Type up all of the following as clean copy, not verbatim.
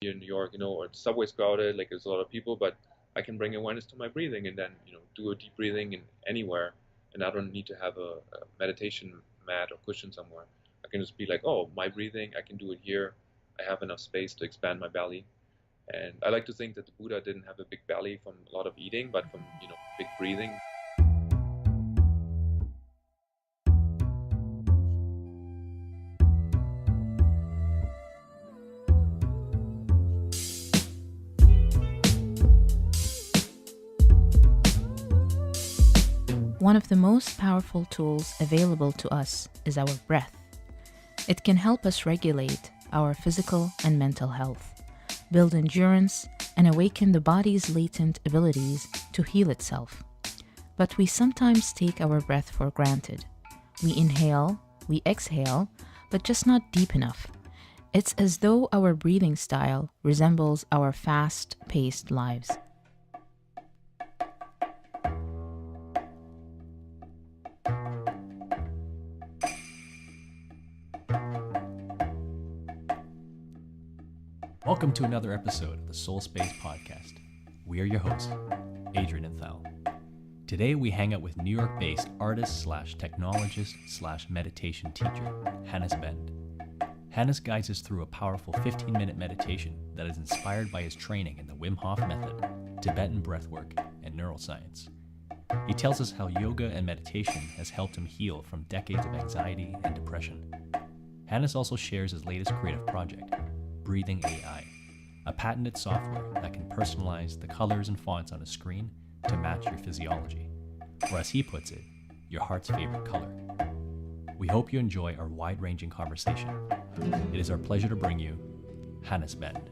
here in New York, or the subway's crowded, like there's a lot of people, but I can bring awareness to my breathing and then, do a deep breathing in anywhere, and I don't need to have a meditation mat or cushion somewhere. I can just be like, oh, my breathing, I can do it here. I have enough space to expand my belly. And I like to think that the Buddha didn't have a big belly from a lot of eating, but from, big breathing. One of the most powerful tools available to us is our breath. It can help us regulate our physical and mental health, build endurance, and awaken the body's latent abilities to heal itself. But we sometimes take our breath for granted. We inhale, we exhale, but just not deep enough. It's as though our breathing style resembles our fast-paced lives. Welcome to another episode of the Soulspace podcast. We are your hosts, Adrian and Thal. Today we hang out with New York-based artist/technologist/meditation teacher, Hannes Bend. Hannes guides us through a powerful 15-minute meditation that is inspired by his training in the Wim Hof Method, Tibetan Breathwork, and neuroscience. He tells us how yoga and meditation has helped him heal from decades of anxiety and depression. Hannes also shares his latest creative project, Breathing AI, a patented software that can personalize the colors and fonts on a screen to match your physiology, or as he puts it, your heart's favorite color. We hope you enjoy our wide-ranging conversation. It is our pleasure to bring you Hannes Bend.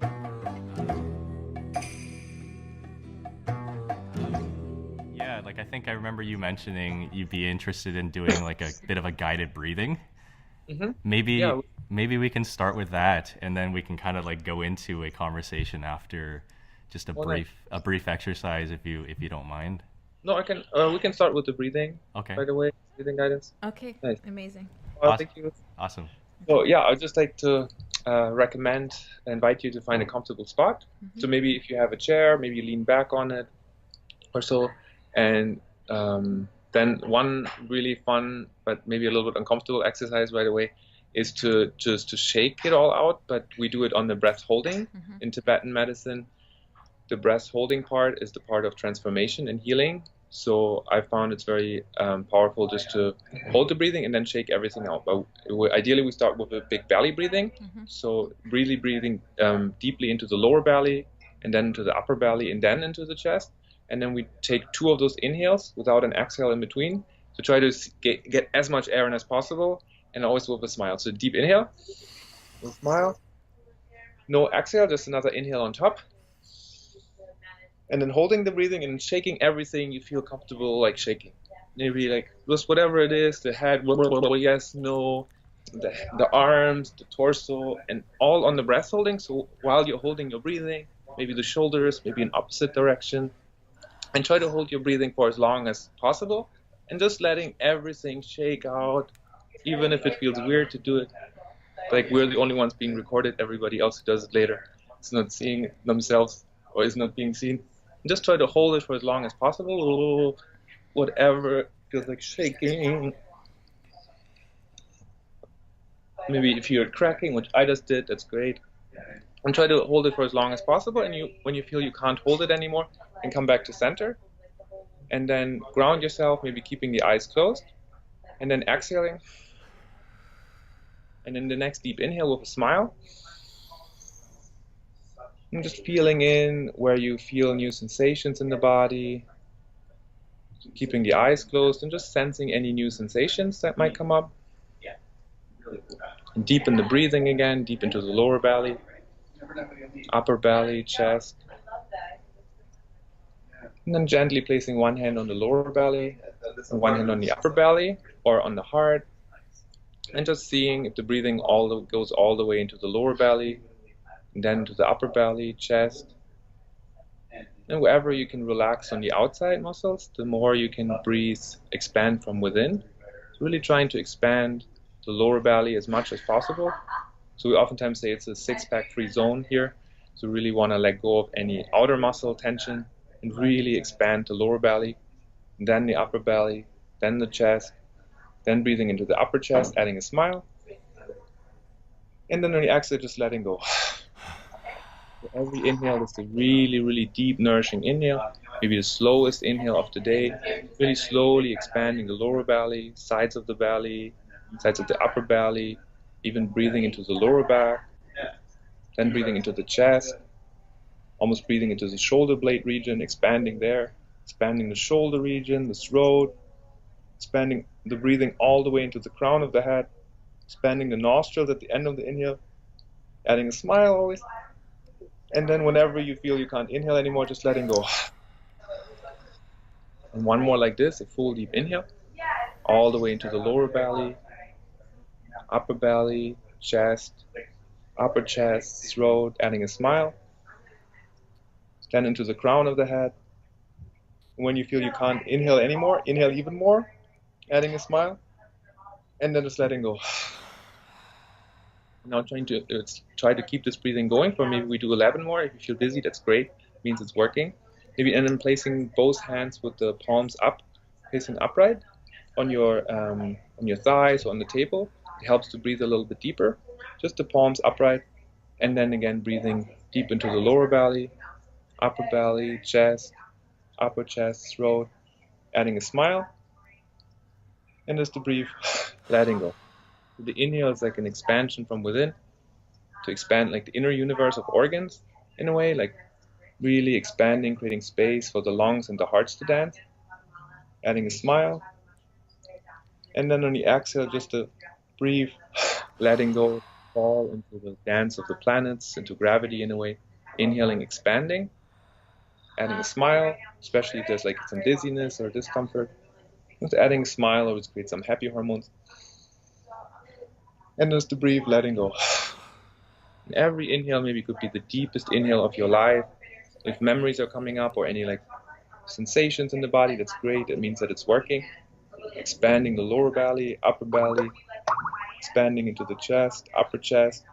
Yeah, I think I remember you mentioning you'd be interested in doing a bit of a guided breathing. Mm-hmm. Maybe we can start with that, and then we can kind of go into a conversation after just a brief exercise, if you don't mind. No, I can. We can start with the breathing. Okay. By the way, breathing guidance. Okay, nice. Amazing. Thank you. Awesome. So yeah, I'd just like to invite you to find a comfortable spot. Mm-hmm. So maybe if you have a chair, maybe lean back on it, or so, and then one really fun but maybe a little bit uncomfortable exercise right away is to shake it all out, but we do it on the breath holding. Mm-hmm. In Tibetan medicine. The breath holding part is the part of transformation and healing. So I found it's very powerful just to hold the breathing and then shake everything out. But ideally we start with a big belly breathing. Mm-hmm. So really breathing deeply into the lower belly and then into the upper belly and then into the chest. And then we take 2 of those inhales without an exhale in between to try to get as much air in as possible, and always with a smile. So deep inhale, a smile, no exhale, just another inhale on top. And then holding the breathing and shaking everything you feel comfortable shaking. Maybe just whatever it is, the head, yes, no, the arms, the torso, and all on the breath holding. So while you're holding your breathing, maybe the shoulders, maybe in opposite direction, and try to hold your breathing for as long as possible, and just letting everything shake out, even if it feels weird to do it. We're the only ones being recorded, everybody else who does it later is not seeing themselves or is not being seen. And just try to hold it for as long as possible, whatever feels like shaking. Maybe if you're cracking, which I just did, that's great. And try to hold it for as long as possible, and when you feel you can't hold it anymore, and come back to center. And then ground yourself, maybe keeping the eyes closed, and then exhaling. And then the next deep inhale with a smile. And just feeling in where you feel new sensations in the body. Keeping the eyes closed and just sensing any new sensations that might come up. And deepen the breathing again, deep into the lower belly, upper belly, chest. And then gently placing one hand on the lower belly and one hand on the upper belly or on the heart. And just seeing if the breathing goes all the way into the lower belly, and then to the upper belly, chest. And wherever you can relax on the outside muscles, the more you can breathe, expand from within. So really trying to expand the lower belly as much as possible. So we oftentimes say it's a 6-pack free zone here. So really want to let go of any outer muscle tension and really expand the lower belly, then the upper belly, then the chest, then breathing into the upper chest, adding a smile. And then on the exhale, just letting go. So every inhale is the really, really deep, nourishing inhale. Maybe the slowest inhale of the day. Really slowly expanding the lower belly, sides of the belly, sides of the upper belly, even breathing into the lower back. Then breathing into the chest, almost breathing into the shoulder blade region, expanding there, expanding the shoulder region, the throat, expanding the breathing all the way into the crown of the head, expanding the nostrils at the end of the inhale, adding a smile always. And then whenever you feel you can't inhale anymore, just letting go. And one more like this, a full deep inhale, all the way into the lower belly, upper belly, chest, upper chest, throat, adding a smile. Then into the crown of the head. When you feel you can't inhale anymore, inhale even more, adding a smile. And then just letting go. Now try to keep this breathing going for maybe we do 11 more. If you feel dizzy, that's great. It means it's working. Maybe and then placing both hands with the palms up, facing upright on your thighs or on the table. It helps to breathe a little bit deeper. Just the palms upright, and then again breathing deep into the lower belly, upper belly, chest, upper chest, throat, adding a smile. And just to breathe, letting go. The inhale is like an expansion from within, to expand like the inner universe of organs in a way, like really expanding, creating space for the lungs and the hearts to dance, adding a smile. And then on the exhale, just to breathe, letting go, fall into the dance of the planets, into gravity in a way, inhaling, expanding, adding a smile, especially if there's like some dizziness or discomfort. Just adding a smile always creates some happy hormones. And just to breathe, letting go. And every inhale maybe could be the deepest inhale of your life. If memories are coming up or any like sensations in the body, that's great. It means that it's working. Expanding the lower belly, upper belly, expanding into the chest, upper chest,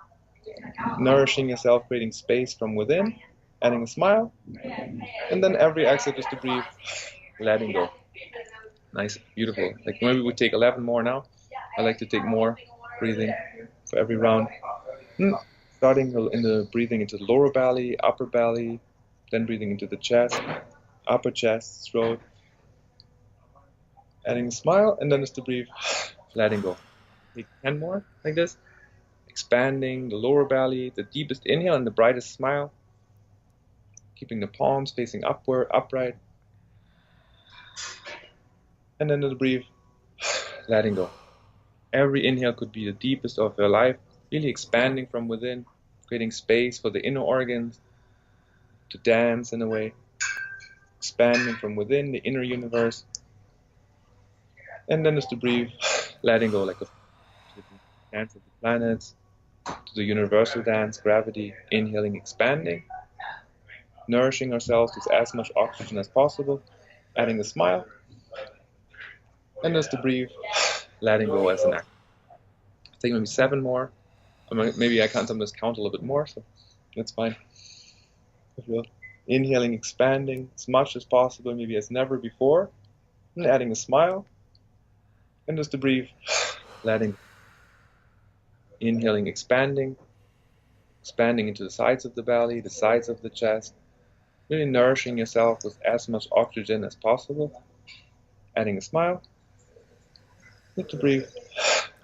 nourishing yourself, creating space from within, adding a smile. And then every exhale just to breathe, letting go. Nice, beautiful. Like maybe we take 11 more now. I like to take more breathing for every round. Starting in the breathing into the lower belly, upper belly, then breathing into the chest, upper chest, throat, adding a smile, and then just to breathe, letting go. Take 10 more like this, expanding the lower belly, the deepest inhale and the brightest smile, keeping the palms facing upward, upright, and then to breathe, letting go. Every inhale could be the deepest of your life, really expanding from within, creating space for the inner organs to dance in a way, expanding from within the inner universe, and then just to breathe, letting go like a dance of the planets, to the universal dance, gravity, inhaling, expanding, nourishing ourselves with as much oxygen as possible, adding a smile, and just to breathe, letting go as an act. I think maybe 7 more. Maybe I can sometimes count a little bit more, so that's fine. If you're inhaling, expanding as much as possible, maybe as never before, and adding a smile, and just to breathe, letting, inhaling, expanding into the sides of the belly, the sides of the chest, really nourishing yourself with as much oxygen as possible, adding a smile, and to breathe,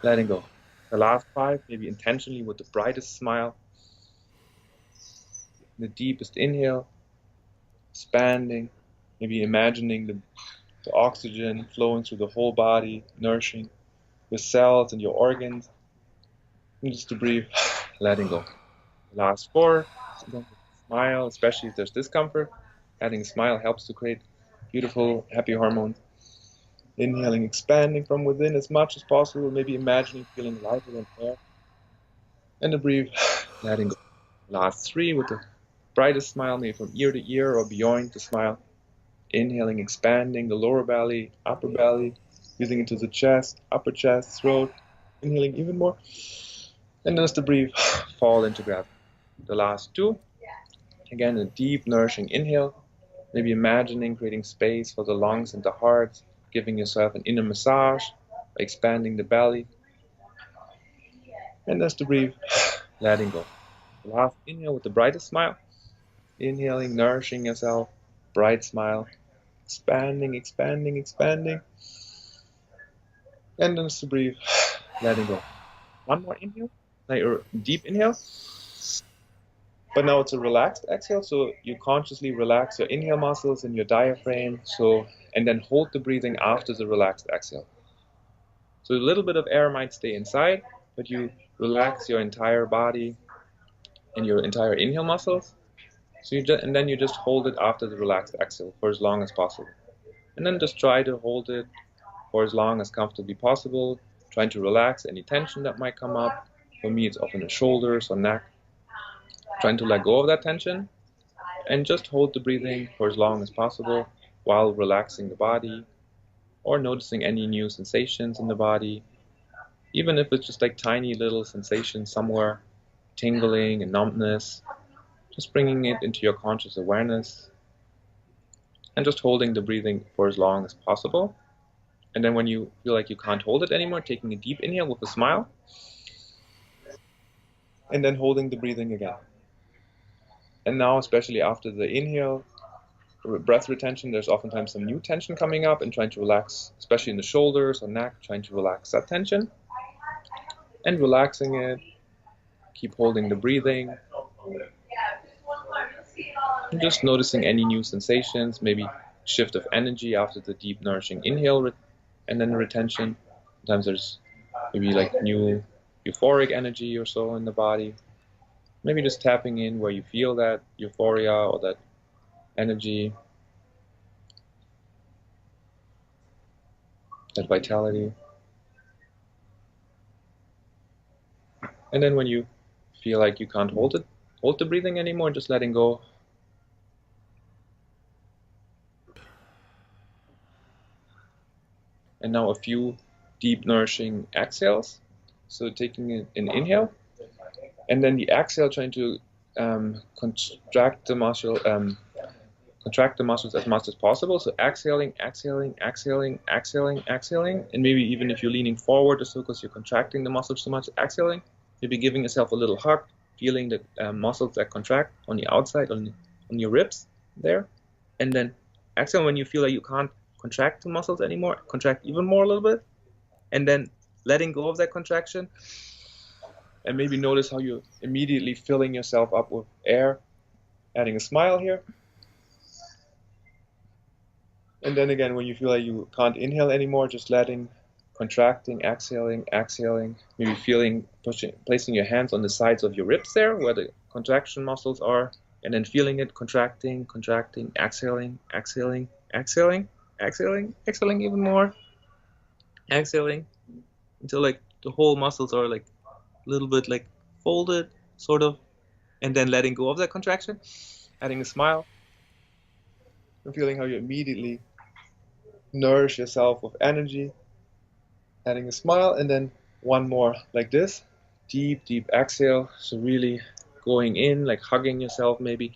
letting go. The last 5, maybe intentionally with the brightest smile, the deepest inhale, expanding, maybe imagining the oxygen flowing through the whole body, nourishing your cells and your organs, and just to breathe, letting go. The last 4, smile, especially if there's discomfort. Adding a smile helps to create beautiful, happy hormones. Inhaling, expanding from within as much as possible, maybe imagining feeling lighter than air. And to breathe, letting go. Last 3 with the brightest smile, maybe from ear to ear or beyond the smile. Inhaling, expanding the lower belly, upper belly, breathing into the chest, upper chest, throat. Inhaling even more. And then just to breathe, fall into gravity. The last 2, Again, a deep, nourishing inhale. Maybe imagining creating space for the lungs and the heart, giving yourself an inner massage, expanding the belly. And as to breathe, letting go. Last inhale with the brightest smile. Inhaling, nourishing yourself, bright smile, expanding, expanding, expanding. And then as to breathe, letting go. One more inhale, like a deep inhale. But now it's a relaxed exhale, so you consciously relax your inhale muscles and your diaphragm, and then hold the breathing after the relaxed exhale. So a little bit of air might stay inside, but you relax your entire body and your entire inhale muscles. So and then you just hold it after the relaxed exhale for as long as possible. And then just try to hold it for as long as comfortably possible, trying to relax any tension that might come up. For me, it's often the shoulders or neck. Trying to let go of that tension and just hold the breathing for as long as possible while relaxing the body or noticing any new sensations in the body, even if it's just like tiny little sensations somewhere, tingling and numbness, just bringing it into your conscious awareness and just holding the breathing for as long as possible. And then when you feel like you can't hold it anymore, taking a deep inhale with a smile and then holding the breathing again. And now, especially after the inhale, breath retention, there's oftentimes some new tension coming up and trying to relax, especially in the shoulders or neck, trying to relax that tension and relaxing it. Keep holding the breathing. And just noticing any new sensations, maybe shift of energy after the deep, nourishing inhale and then retention. Sometimes there's maybe like new euphoric energy or so in the body. Maybe just tapping in where you feel that euphoria or that energy, that vitality. And then when you feel like you can't hold the breathing anymore, just letting go. And now a few deep, nourishing exhales. So taking an inhale, and then the exhale, trying to contract the muscles as much as possible. So exhaling, exhaling, exhaling, exhaling, exhaling, and maybe even if you're leaning forward or so because you're contracting the muscles so much, exhaling. Maybe giving yourself a little hug, feeling the muscles that contract on the outside, on your ribs there, and then exhale when you feel like you can't contract the muscles anymore. Contract even more a little bit, and then letting go of that contraction. And maybe notice how you're immediately filling yourself up with air, adding a smile here. And then again, when you feel like you can't inhale anymore, just contracting, exhaling, exhaling, maybe placing your hands on the sides of your ribs there, where the contraction muscles are, and then feeling it contracting, contracting, exhaling, exhaling, exhaling, exhaling, exhaling even more, exhaling, until like the whole muscles are like a little bit like folded, sort of, and then letting go of that contraction, adding a smile, and feeling how you immediately nourish yourself with energy, adding a smile, and then one more like this, deep, deep exhale. So really going in, like hugging yourself, maybe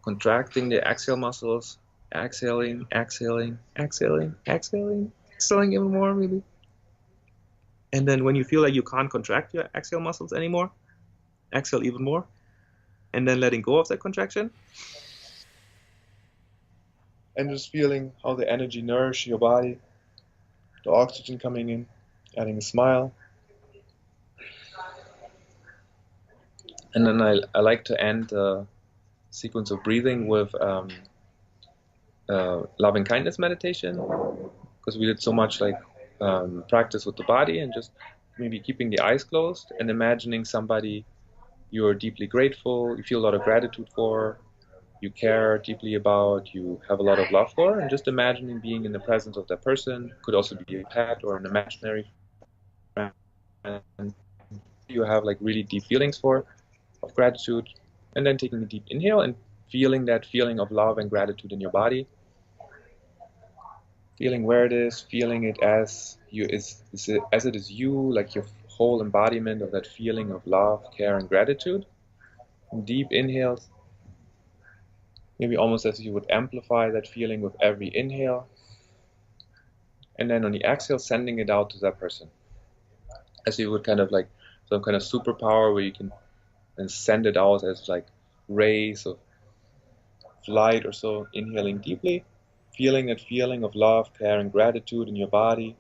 contracting the exhale muscles, exhaling, exhaling, exhaling, exhaling, exhaling even more maybe. And then when you feel like you can't contract your exhale muscles anymore, exhale even more, and then letting go of that contraction. And just feeling how the energy nourishes your body, the oxygen coming in, adding a smile. And then I like to end the sequence of breathing with loving kindness meditation, because we did so much like practice with the body and just maybe keeping the eyes closed and imagining somebody you're deeply grateful, you feel a lot of gratitude for, you care deeply about, you have a lot of love for, and just imagining being in the presence of that person. Could also be a pet or an imaginary friend you have like really deep feelings for, of gratitude, and then taking a deep inhale and feeling that feeling of love and gratitude in your body, feeling where it is, feeling it as it is you, like your whole embodiment of that feeling of love, care, and gratitude. And deep inhales maybe almost as you would amplify that feeling with every inhale. And then on the exhale, sending it out to that person. As you would kind of like some kind of superpower where you can and send it out as like rays of light or so, inhaling deeply, feeling that feeling of love, care, and gratitude in your body,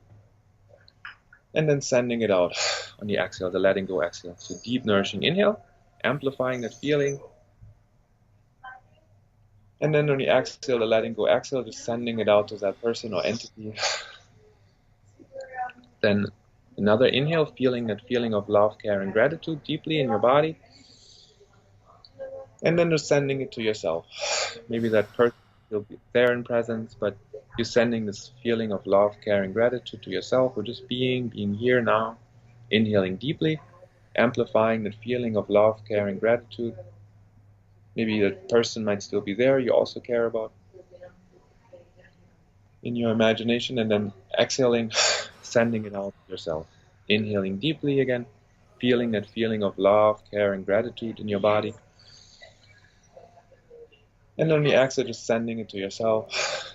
and then sending it out on the exhale, the letting go exhale. So deep, nourishing inhale, amplifying that feeling, and then on the exhale, the letting go exhale, just sending it out to that person or entity. Then another inhale, feeling that feeling of love, care, and gratitude deeply in your body. And then just sending it to yourself. Maybe that person will be there in presence, but you're sending this feeling of love, care, and gratitude to yourself, or just being here now, inhaling deeply, amplifying that feeling of love, care, and gratitude. Maybe that person might still be there, you also care about in your imagination, and then exhaling, sending it out to yourself. Inhaling deeply again, feeling that feeling of love, care, and gratitude in your body. And on the exhale, just sending it to yourself.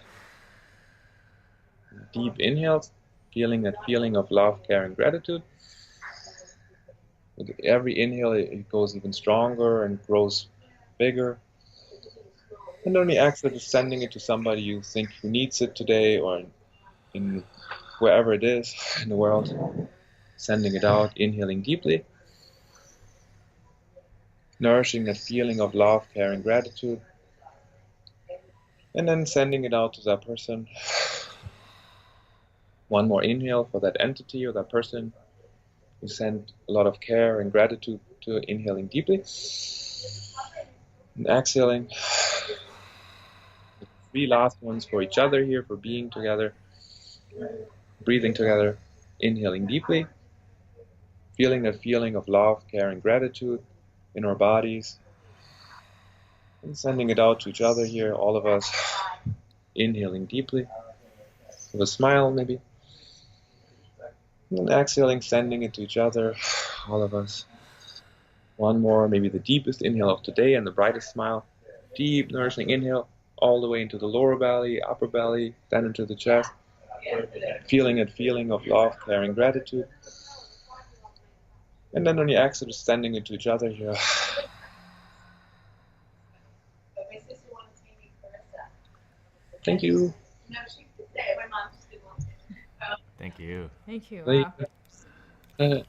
Deep inhales, feeling that feeling of love, care, and gratitude. With every inhale, it goes even stronger and grows bigger. And on the exhale, just sending it to somebody you think who needs it today, or in wherever it is in the world. Sending it out, inhaling deeply. Nourishing that feeling of love, care, and gratitude. And then sending it out to that person. One more inhale for that entity or that person. You send a lot of care and gratitude to, inhaling deeply. And exhaling. The 3 last ones for each other here, for being together. Breathing together. Inhaling deeply. Feeling that feeling of love, care, and gratitude in our bodies. And sending it out to each other here, all of us. Inhaling deeply. With a smile, maybe. And exhaling, sending it to each other, all of us. One more, maybe the deepest inhale of today and the brightest smile. Deep, nourishing inhale, all the way into the lower belly, upper belly, then into the chest. Feeling that feeling of love, care, and gratitude. And then on the exhale, just sending it to each other here. Thank you. Thank you. Thank you. Wow.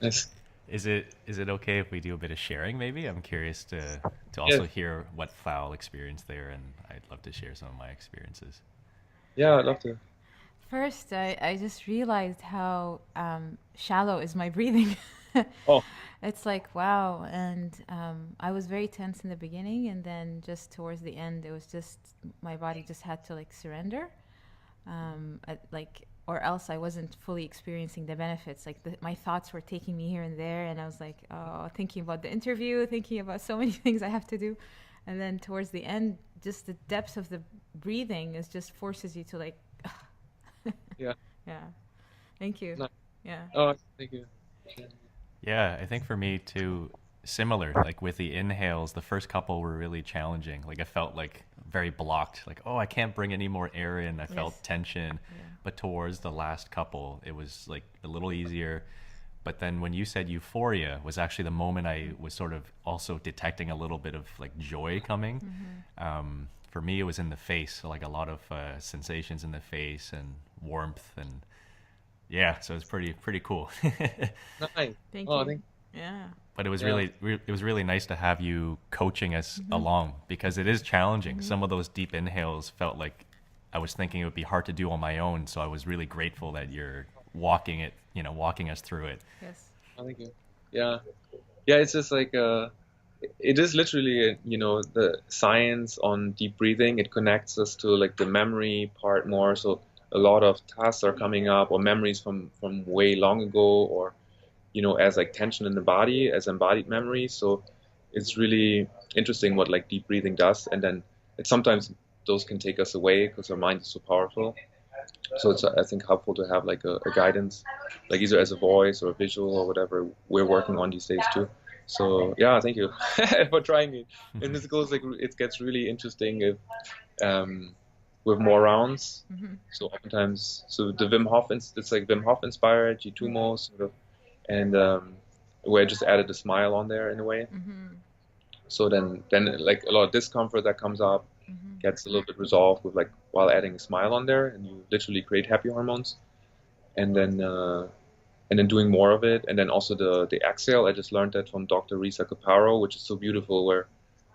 Nice. Is it okay if we do a bit of sharing? Maybe I'm curious to also hear what Fowl experienced there, and I'd love to share some of my experiences. Yeah, I'd love to. First, I just realized how shallow is my breathing. Oh. It's like, wow. And I was very tense in the beginning, and then just towards the end, it was just, my body just had to like surrender. Or else I wasn't fully experiencing the benefits. Like my thoughts were taking me here and there, and I was like, thinking about the interview, thinking about so many things I have to do. And then towards the end, just the depth of the breathing is just forces you to like, yeah. Yeah. Thank you. No. Yeah. Oh, thank you. Yeah, I think for me too, similar, like with the inhales, the first couple were really challenging. Like I felt like very blocked, like, I can't bring any more air in. I felt tension. Yeah. But towards the last couple, it was like a little easier. But then when you said euphoria was actually the moment I was sort of also detecting a little bit of like joy coming. Mm-hmm. For me, it was in the face, so like a lot of sensations in the face and warmth, and yeah, so it's pretty cool. Nice. Thank you. Yeah. But it was really nice to have you coaching us along, because it is challenging. Mm-hmm. Some of those deep inhales felt like I was thinking it would be hard to do on my own. So I was really grateful that you're walking us through it. Yes. Oh, thank you. Yeah. Yeah. It's just like, it is literally, the science on deep breathing. It connects us to like the memory part more. So a lot of tasks are coming up, or memories from way long ago, or, as like tension in the body, as embodied memory. So it's really interesting what like deep breathing does. And then sometimes those can take us away because our mind is so powerful. So it's, I think, helpful to have like a guidance, like either as a voice or a visual or whatever we're working on these days too. So yeah, thank you for trying it. And this goes like it gets really interesting if with more rounds. So oftentimes, so the Wim Hof, it's like Wim Hof inspired G2mo sort of, and where I just added a smile on there in a way. So then like a lot of discomfort that comes up gets a little bit resolved with like while adding a smile on there, and you literally create happy hormones. And then doing more of it, and then also the exhale. I just learned that from Dr. Risa Caparo, which is so beautiful. Where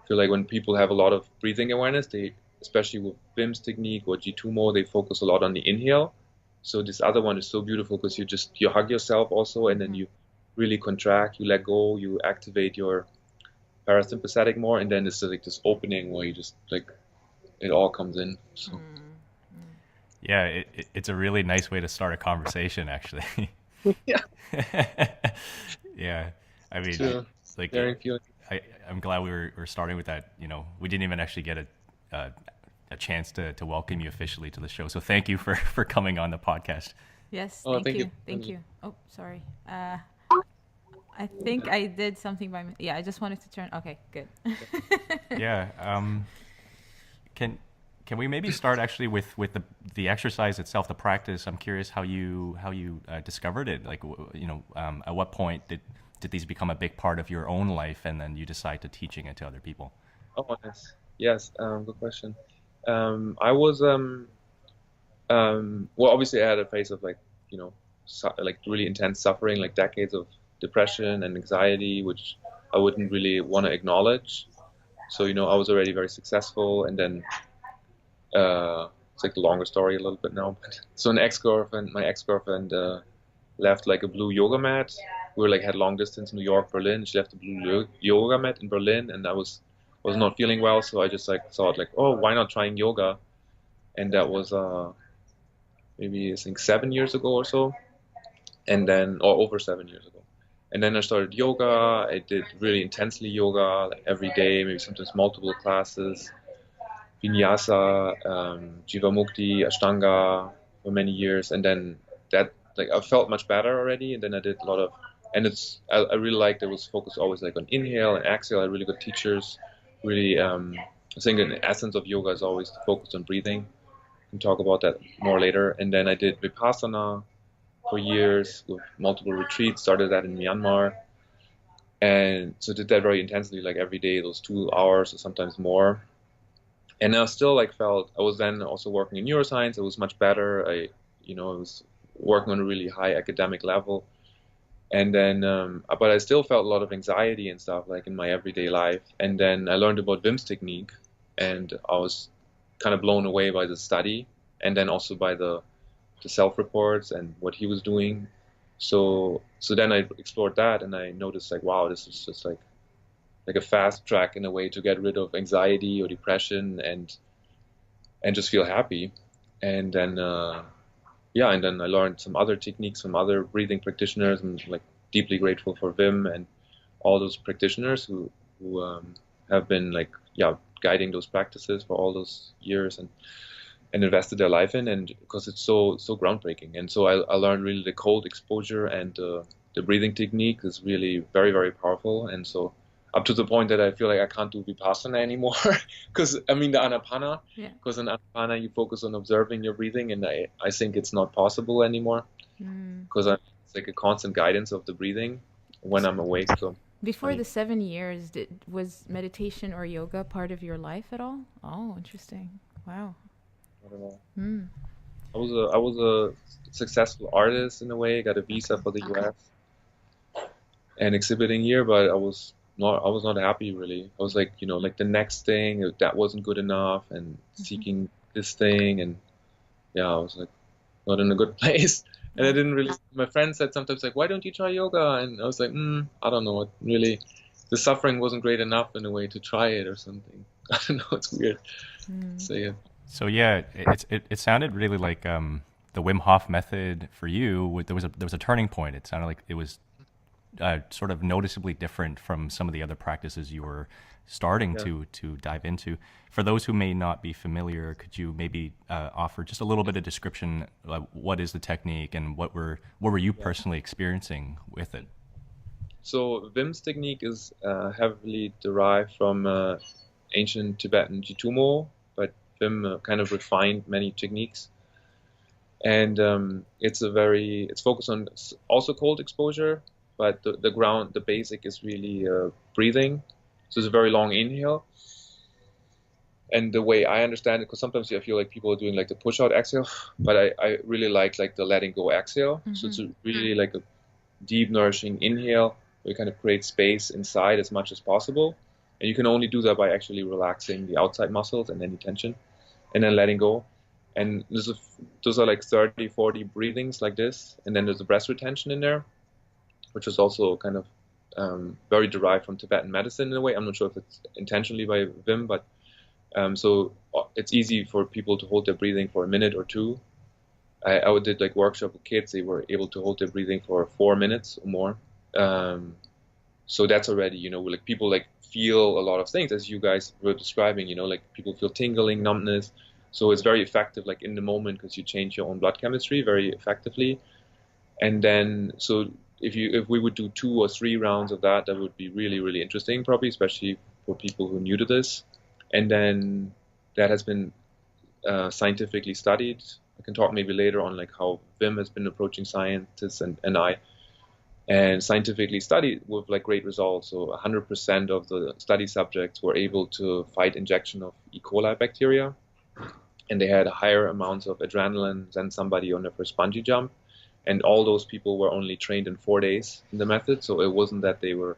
I feel like when people have a lot of breathing awareness, they, especially with Wim's technique or G2mo, they focus a lot on the inhale. So this other one is so beautiful because you hug yourself also, and then you really contract, you let go, you activate your parasympathetic more, and then it's like this opening where you just like it all comes in. So. Yeah, it's a really nice way to start a conversation, actually. Yeah. Yeah. I mean, Sure. like, I'm glad we're starting with that. You know, we didn't even actually get a chance to welcome you officially to the show. So thank you for coming on the podcast. Yes, Oh, thank you. Thank you. Oh, sorry. I think I did something by I just wanted to turn. Okay, good. Yeah. Can we maybe start actually with the exercise itself, the practice? I'm curious how you discovered it. Like, you know, at what point did these become a big part of your own life, and then you decide to teaching it to other people? Oh, nice. Yes, good question. I was well, obviously I had a phase of like, you know, like really intense suffering, like decades of depression and anxiety, which I wouldn't really want to acknowledge. So, you know, I was already very successful, and then it's like the longer story a little bit now. But so my ex-girlfriend left like a blue yoga mat. We were like had long distance New York, Berlin. She left a blue yoga mat in Berlin, and I was not feeling well, so I just like thought like, oh, why not trying yoga? And that was maybe I think 7 years ago or so, and then or over 7 years ago. And then I started yoga. I did really intensely yoga like every day, maybe sometimes multiple classes. Vinyasa, Jivamukti, Ashtanga for many years, and then that like I felt much better already, and then I did a lot of, and I really liked it was focused always like on inhale and exhale. I had really good teachers. Really, I think the essence of yoga is always to focus on breathing. We can talk about that more later. And then I did Vipassana for years with multiple retreats. Started that in Myanmar, and so did that very intensely, like every day, those 2 hours or sometimes more. And I still like felt I was then also working in neuroscience. It was much better. I was working on a really high academic level, and then but I still felt a lot of anxiety and stuff like in my everyday life. And then I learned about Wim's technique, and I was kind of blown away by the study, and then also by the self-reports and what he was doing. So then I explored that, and I noticed like, wow, this is just like a fast track in a way to get rid of anxiety or depression and just feel happy. And then and then I learned some other techniques from other breathing practitioners. I'm like deeply grateful for Wim and all those practitioners who have been like guiding those practices for all those years and invested their life in, and because it's so groundbreaking. And so I learned really the cold exposure and the breathing technique is really very, very powerful. And so up to the point that I feel like I can't do Vipassana anymore because I mean the Anapana, because in Anapana you focus on observing your breathing, and I think it's not possible anymore because it's like a constant guidance of the breathing when I'm awake. So before the 7 years, was meditation or yoga part of your life at all? Oh, interesting. Wow. I don't know. I was a successful artist in a way. I got a visa for the US and exhibiting here, but I was not happy really. I was like, like the next thing that wasn't good enough, and seeking this thing, and I was like not in a good place. And I didn't really. My friends said sometimes like, why don't you try yoga? And I was like, I don't know. Really, the suffering wasn't great enough in a way to try it or something. I don't know. It's weird. So it sounded really like the Wim Hof method for you. There was a turning point. It sounded like it was sort of noticeably different from some of the other practices you were starting to dive into. For those who may not be familiar, could you maybe offer just a little bit of description? What is the technique, and what were you personally experiencing with it? So Wim's technique is heavily derived from ancient Tibetan Jitumo, but Wim kind of refined many techniques. And it's focused on also cold exposure, but the basic is really breathing. So it's a very long inhale. And the way I understand it, because sometimes I feel like people are doing like the push out exhale, but I really like the letting go exhale. So it's really like a deep nourishing inhale where you kind of create space inside as much as possible. And you can only do that by actually relaxing the outside muscles and any tension, and then letting go. And those are like 30, 40 breathings like this. And then there's a breath retention in there, which is also kind of very derived from Tibetan medicine in a way. I'm not sure if it's intentionally by Wim, but so it's easy for people to hold their breathing for a minute or two. I did like workshop with kids. They were able to hold their breathing for 4 minutes or more. So that's already, like people like feel a lot of things, as you guys were describing, like people feel tingling, numbness. So it's very effective, like in the moment, because you change your own blood chemistry very effectively. And then, so if we would do 2 or 3 rounds of that, that would be really, really interesting, probably, especially for people who are new to this. And then that has been scientifically studied. I can talk maybe later on like how Wim has been approaching scientists and I, and scientifically studied with like great results. So 100% of the study subjects were able to fight injection of E. coli bacteria, and they had higher amounts of adrenaline than somebody on their first bungee jump. And all those people were only trained in 4 days in the method. So it wasn't that they were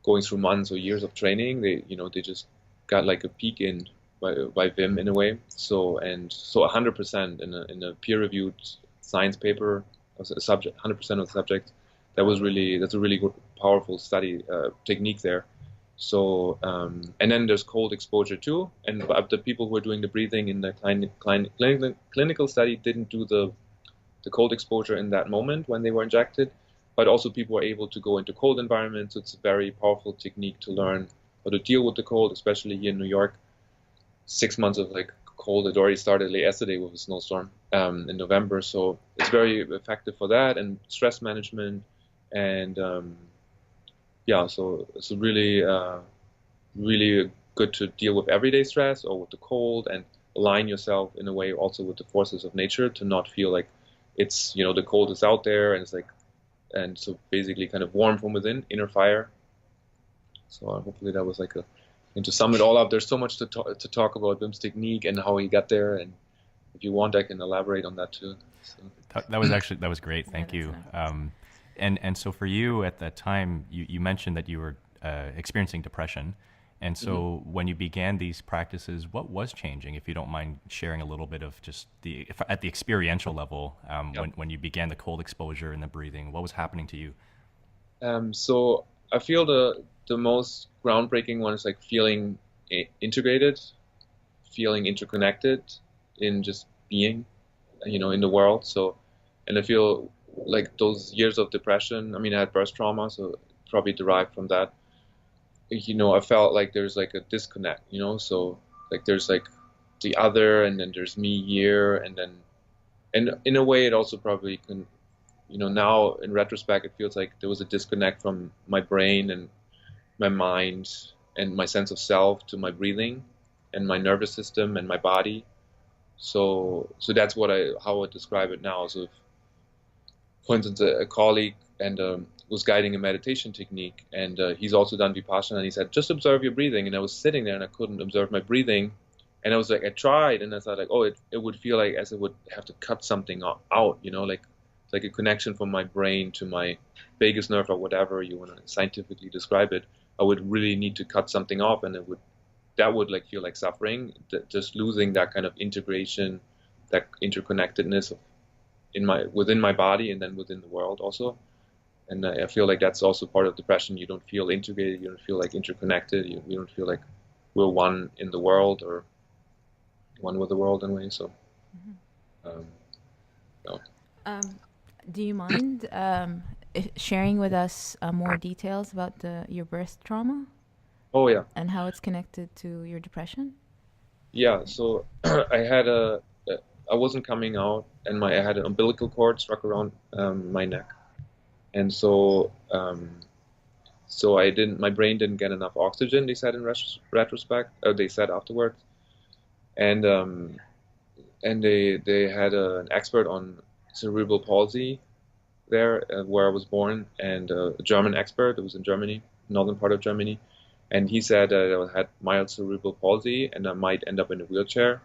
going through months or years of training. They just got like a peek in by Wim in a way. So 100% in a peer-reviewed science paper, a subject, 100% of the subjects, that's a really good, powerful study technique there. So and then there's cold exposure too. And the people who are doing the breathing in the clinical study didn't do the cold exposure in that moment when they were injected, but also people were able to go into cold environments. So it's a very powerful technique to learn how to deal with the cold, especially here in New York. 6 months of like cold. It already started late yesterday with a snowstorm in November. So it's very effective for that and stress management. And so it's really, really good to deal with everyday stress or with the cold, and align yourself in a way also with the forces of nature to not feel like it's, the cold is out there and it's like, and so basically kind of warm from within, inner fire. So hopefully that was like and to sum it all up, there's so much to talk about Wim's technique and how he got there. And if you want, I can elaborate on that too. So. That was great. Thank you. And so for you at that time, you mentioned that you were experiencing depression. And so when you began these practices, what was changing, if you don't mind sharing a little bit of just at the experiential level, when you began the cold exposure and the breathing, what was happening to you? So I feel the most groundbreaking one is like feeling integrated, feeling interconnected in just being, in the world. So, and I feel like those years of depression, I had birth trauma, so probably derived from that. I felt like there's like a disconnect, so like there's like the other, and then there's me here, and in a way it also probably can, now in retrospect, it feels like there was a disconnect from my brain and my mind and my sense of self to my breathing and my nervous system and my body. So that's how I would describe it now. So if, for instance, a colleague was guiding a meditation technique, and he's also done Vipassana, and he said, just observe your breathing. And I was sitting there and I couldn't observe my breathing. And I was like, I tried, and I thought like, oh, it would feel like as I would have to cut something out, like a connection from my brain to my vagus nerve or whatever you want to scientifically describe it. I would really need to cut something off, and that would like feel like suffering, just losing that kind of integration, that interconnectedness within my body and then within the world also. And I feel like that's also part of depression. You don't feel integrated, you don't feel like interconnected, you don't feel like we're one in the world or one with the world in a way. So, no. Do you mind sharing with us more details about your birth trauma? Oh, yeah. And how it's connected to your depression? Yeah, so I wasn't coming out, and I had an umbilical cord struck around my neck. And so so my brain didn't get enough oxygen, they said in retrospect, they said afterwards. And they had an expert on cerebral palsy there, where I was born, and a German expert. It was in Germany, northern part of Germany, and he said that I had mild cerebral palsy and I might end up in a wheelchair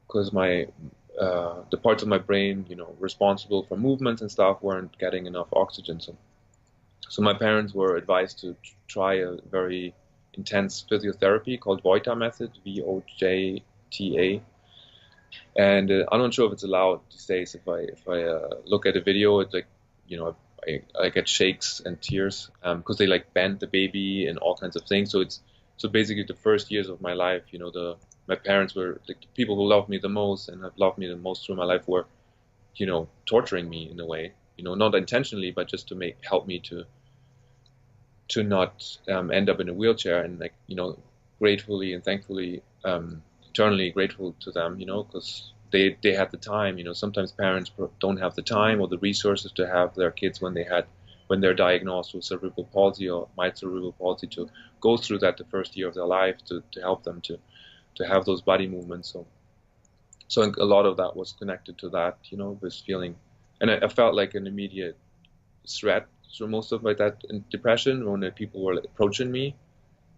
because the parts of my brain, responsible for movements and stuff, weren't getting enough oxygen. So my parents were advised to try a very intense physiotherapy called Vojta Method, Vojta. And I'm not sure if it's allowed these days. If I look at a video, it's like, I get shakes and tears because they like bend the baby and all kinds of things. So basically the first years of my life, my parents were like the people who loved me the most and have loved me the most through my life were, torturing me in a way, not intentionally, but just to help me to not end up in a wheelchair. And like, gratefully and thankfully, eternally grateful to them, because they had the time. Sometimes parents don't have the time or the resources to have their kids when they're diagnosed with cerebral palsy or mild cerebral palsy to go through that the first year of their life to help them to have those body movements. So a lot of that was connected to that, this feeling, and I felt like an immediate threat through most of that depression when people were approaching me.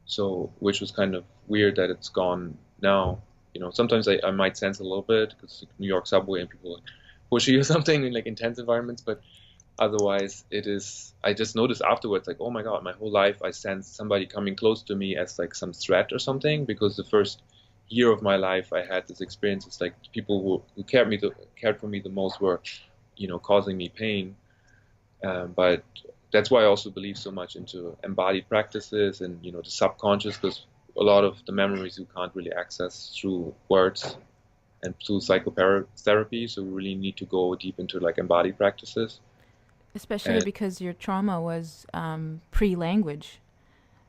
So, which was kind of weird that it's gone now. Sometimes I might sense a little bit because New York subway and people like push you or something in like intense environments, but otherwise I just noticed afterwards, like, oh my God, my whole life I sensed somebody coming close to me as like some threat or something, because the first year of my life I had this experience. It's like people who cared for me the most were, causing me pain. But that's why I also believe so much into embodied practices and, the subconscious, because a lot of the memories you can't really access through words and through psychotherapy. So we really need to go deep into like embodied practices. Especially because your trauma was pre-language.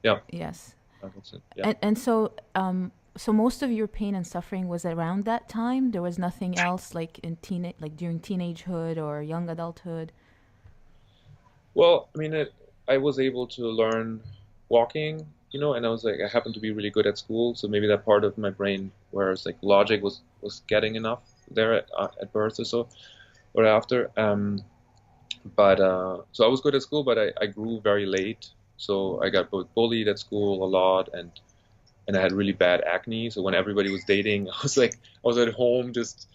Yeah. Yes. That's it. Yeah. And so most of your pain and suffering was around that time? There was nothing else like during teenagehood or young adulthood? Well, I mean, I was able to learn walking, and I happened to be really good at school. So maybe that part of my brain where it's like logic was getting enough there at birth or so, or after. But so I was good at school, but I grew very late. So I got bullied at school a lot, and I had really bad acne. So when everybody was dating, I was at home just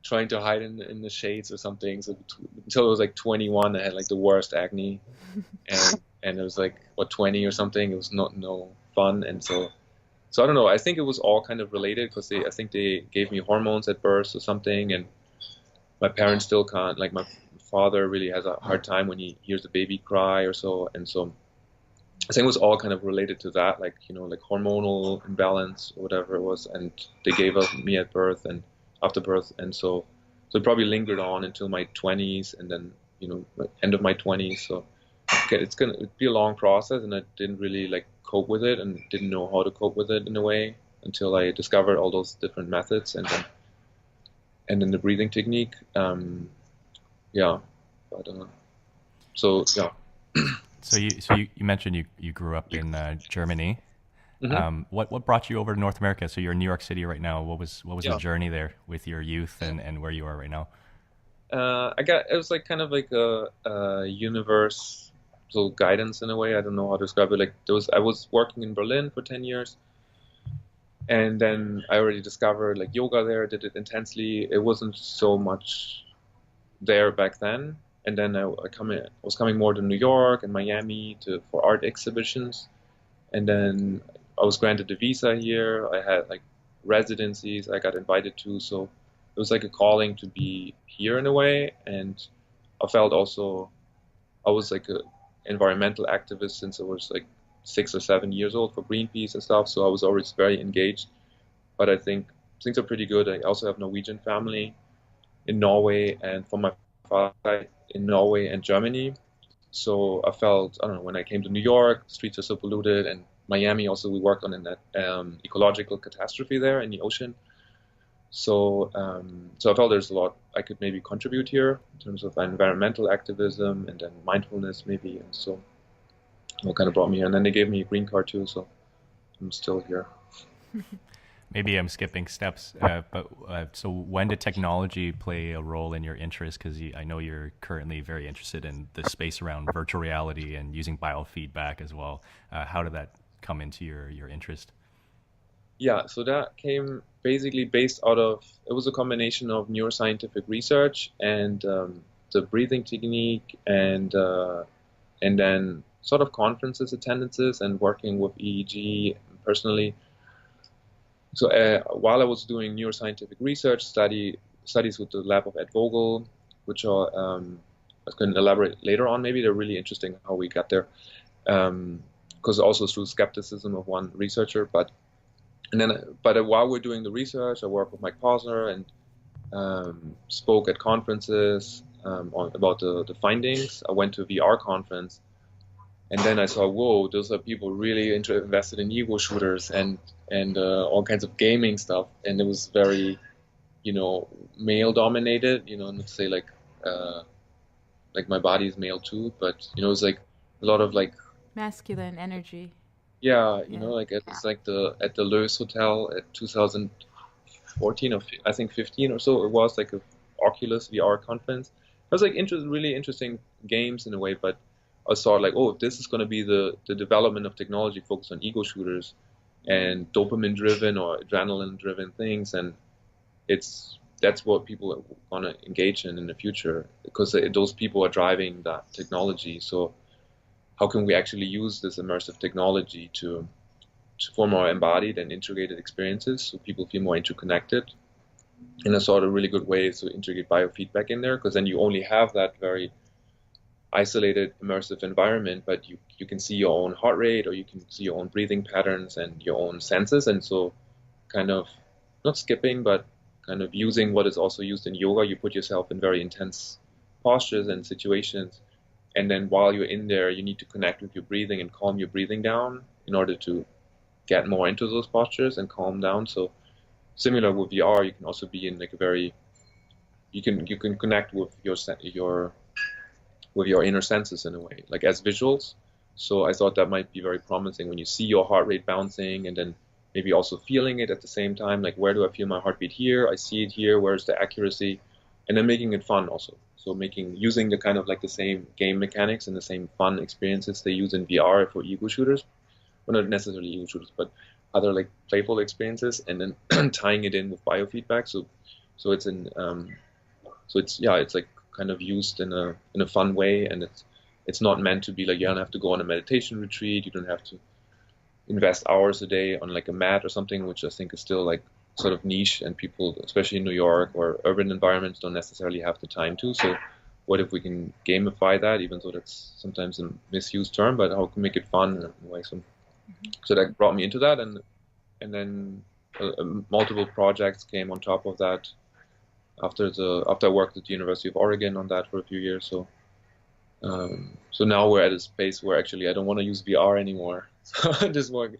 trying to hide in the shades or something. So until I was like 21, I had like the worst acne, and it was like 20 or something. It was no fun, and so I don't know. I think it was all kind of related because I think they gave me hormones at birth or something, and my parents still can't. Like my father really has a hard time when he hears the baby cry or so, and so I think it was all kind of related to that, like like hormonal imbalance or whatever it was, and they gave me at birth and after birth, and so it probably lingered on until my 20s, and then end of my 20s. So it's gonna be a long process, and I didn't really like cope with it, and didn't know how to cope with it in a way until I discovered all those different methods, and then the breathing technique. Yeah, but so yeah. So you mentioned you grew up in Germany. Mm-hmm. What brought you over to North America? So you're in New York City right now. What was the journey there with your youth and where you are right now? It was like kind of like a universal guidance in a way. I don't know how to describe it. Like I was working in Berlin for 10 years, and then I already discovered like yoga there. Did it intensely. It wasn't so much there back then. And then I was coming more to New York and Miami for art exhibitions, and then I was granted a visa here. I had like residencies I got invited to, so it was like a calling to be here in a way. And I felt also I was like an environmental activist since I was like 6 or 7 years old for Greenpeace and stuff. So I was always very engaged. But I think things are pretty good. I also have Norwegian family in Norway, and from my father in Norway and Germany. So I felt, I don't know, when I came to New York, the streets are so polluted, and Miami also, we worked on that ecological catastrophe there in the ocean. So I felt there's a lot I could maybe contribute here in terms of environmental activism and then mindfulness maybe. And so what kind of brought me here. And then they gave me a green card too, so I'm still here. Maybe I'm skipping steps, but so when did technology play a role in your interest? Because I know you're currently very interested in the space around virtual reality and using biofeedback as well. How did that come into your interest? Yeah, so that came basically based out of, it was a combination of neuroscientific research and the breathing technique and then sort of conferences attendances and working with EEG personally. So while I was doing neuroscientific research, studies with the lab of Ed Vogel, which are I can elaborate later on. Maybe they're really interesting how we got there, because also through skepticism of one researcher. But while we're doing the research, I work with Mike Posner and spoke at conferences about the findings. I went to a VR conference. And then I saw, whoa, those are people really invested in ego shooters and all kinds of gaming stuff. And it was very, male dominated. Not to say like my body is male too, but it's like a lot of like masculine energy. Yeah, like it's like at the Loews Hotel at 2014 or I think 15 or so. It was like a Oculus VR conference. It was like really interesting games in a way, but I saw like, oh, this is going to be the development of technology focused on ego shooters and dopamine driven or adrenaline driven things, and that's what people are going to engage in the future, because those people are driving that technology. So how can we actually use this immersive technology to form more embodied and integrated experiences so people feel more interconnected? And I saw a really good way to integrate biofeedback in there, because then you only have that very isolated immersive environment, but you can see your own heart rate, or you can see your own breathing patterns and your own senses. And so kind of not skipping, but kind of using what is also used in yoga. You put yourself in very intense postures and situations, and then while you're in there, you need to connect with your breathing and calm your breathing down in order to get more into those postures and calm down. So similar with VR, you can also be in like a very, you can connect with your inner senses in a way, like as visuals. So I thought that might be very promising when you see your heart rate bouncing, and then maybe also feeling it at the same time, like where do I feel my heartbeat here? I see it here, where's the accuracy? And then making it fun also. So using the kind of like the same game mechanics and the same fun experiences they use in VR for ego shooters, well, not necessarily ego shooters, but other like playful experiences, and then tying it in with biofeedback. So it's like kind of used in a fun way, and it's not meant to be like you don't have to go on a meditation retreat, you don't have to invest hours a day on like a mat or something, which I think is still like sort of niche, and people, especially in New York or urban environments, don't necessarily have the time to. So what if we can gamify that, even though that's sometimes a misused term, but how can we make it fun in a way? So that brought me into that, and then multiple projects came on top of that after I worked at the University of Oregon on that for a few years. So now we're at a space where actually I don't want to use VR anymore. So I just want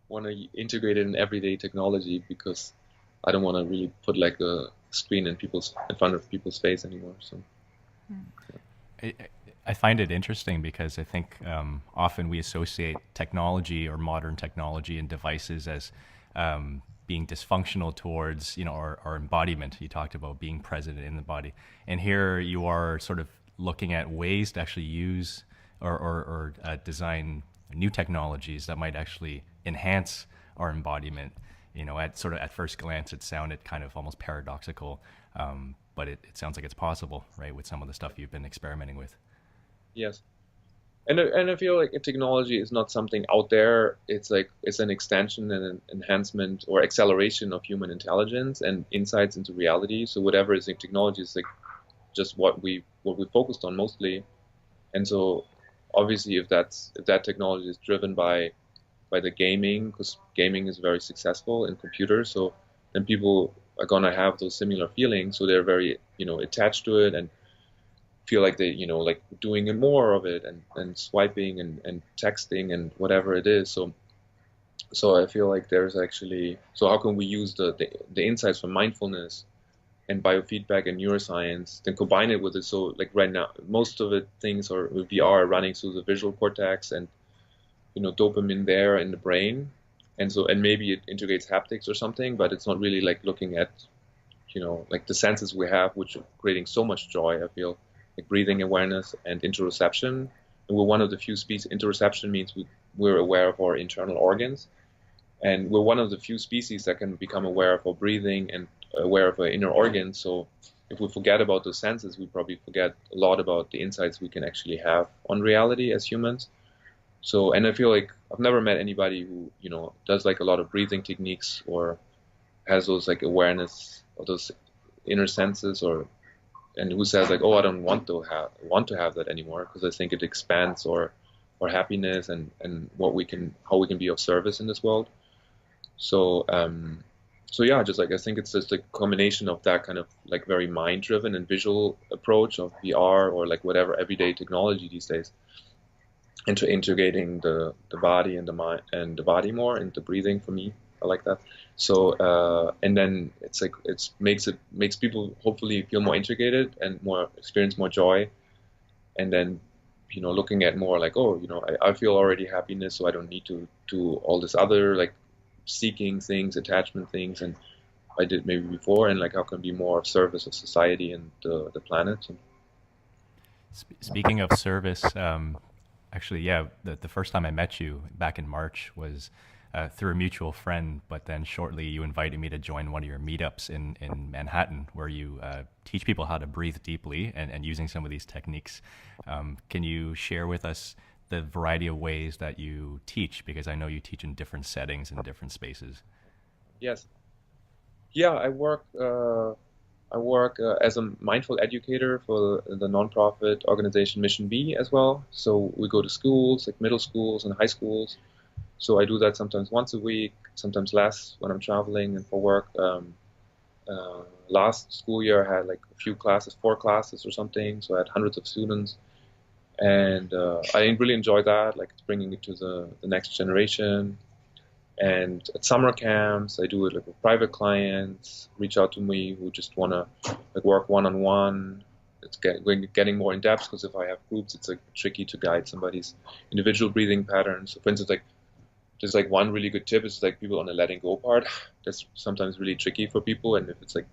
to integrate it in everyday technology, because I don't want to really put like a screen in front of people's face anymore. So I find it interesting because I think often we associate technology or modern technology and devices as being dysfunctional towards, our embodiment. You talked about being present in the body, and here you are sort of looking at ways to actually use or design new technologies that might actually enhance our embodiment. At first glance, it sounded kind of almost paradoxical, but it sounds like it's possible, right, with some of the stuff you've been experimenting with. Yes. And I feel like if technology is not something out there, it's an extension and an enhancement or acceleration of human intelligence and insights into reality. So whatever is in technology is like just what we focused on mostly. And so obviously if that technology is driven by the gaming, because gaming is very successful in computers, so then people are gonna have those similar feelings. So they're very attached to it and feel like they like doing more of it and swiping and texting and whatever it is. So I feel like there's actually, so how can we use the insights from mindfulness and biofeedback and neuroscience, then combine it with it? So like right now most of it things are with VR running through the visual cortex, and dopamine there in the brain, and maybe it integrates haptics or something, but it's not really like looking at like the senses we have, which are creating so much joy. I feel like breathing awareness and interoception. And we're one of the few species. Interoception means we're aware of our internal organs, and we're one of the few species that can become aware of our breathing and aware of our inner organs. So if we forget about those senses, we probably forget a lot about the insights we can actually have on reality as humans. So, and I feel like I've never met anybody who, does like a lot of breathing techniques or has those like awareness of those inner senses, and who says like, oh, I don't want to have that anymore, because I think it expands our happiness and how we can be of service in this world. So, so yeah, just like I think it's just a combination of that kind of like very mind-driven and visual approach of VR or like whatever everyday technology these days, into integrating the body and the mind and the body more into breathing. For me, I like that. So and then it's like makes people hopefully feel more integrated and experience more joy, and then looking at more like, oh, I feel already happiness, so I don't need to do all this other like seeking things, attachment things, and I did maybe before, and like how can be more of service of society and the planet. Speaking of service, actually, yeah, the first time I met you back in March was through a mutual friend, but then shortly you invited me to join one of your meetups in Manhattan, where you teach people how to breathe deeply and using some of these techniques. Can you share with us the variety of ways that you teach? Because I know you teach in different settings and different spaces. Yes. Yeah, I work as a mindful educator for the nonprofit organization Mission B as well. So we go to schools, like middle schools and high schools. So I do that sometimes once a week, sometimes less when I'm traveling and for work. Last school year I had like a few classes, 4 classes or something. So I had hundreds of students. And I really enjoy that, like it's bringing it to the next generation. And at summer camps, I do it like with private clients, reach out to me who just want to like work one-on-one. It's getting more in depth, because if I have groups, it's like tricky to guide somebody's individual breathing patterns. So for instance, like there's like one really good tip is like people on the letting go part. That's sometimes really tricky for people. And if it's like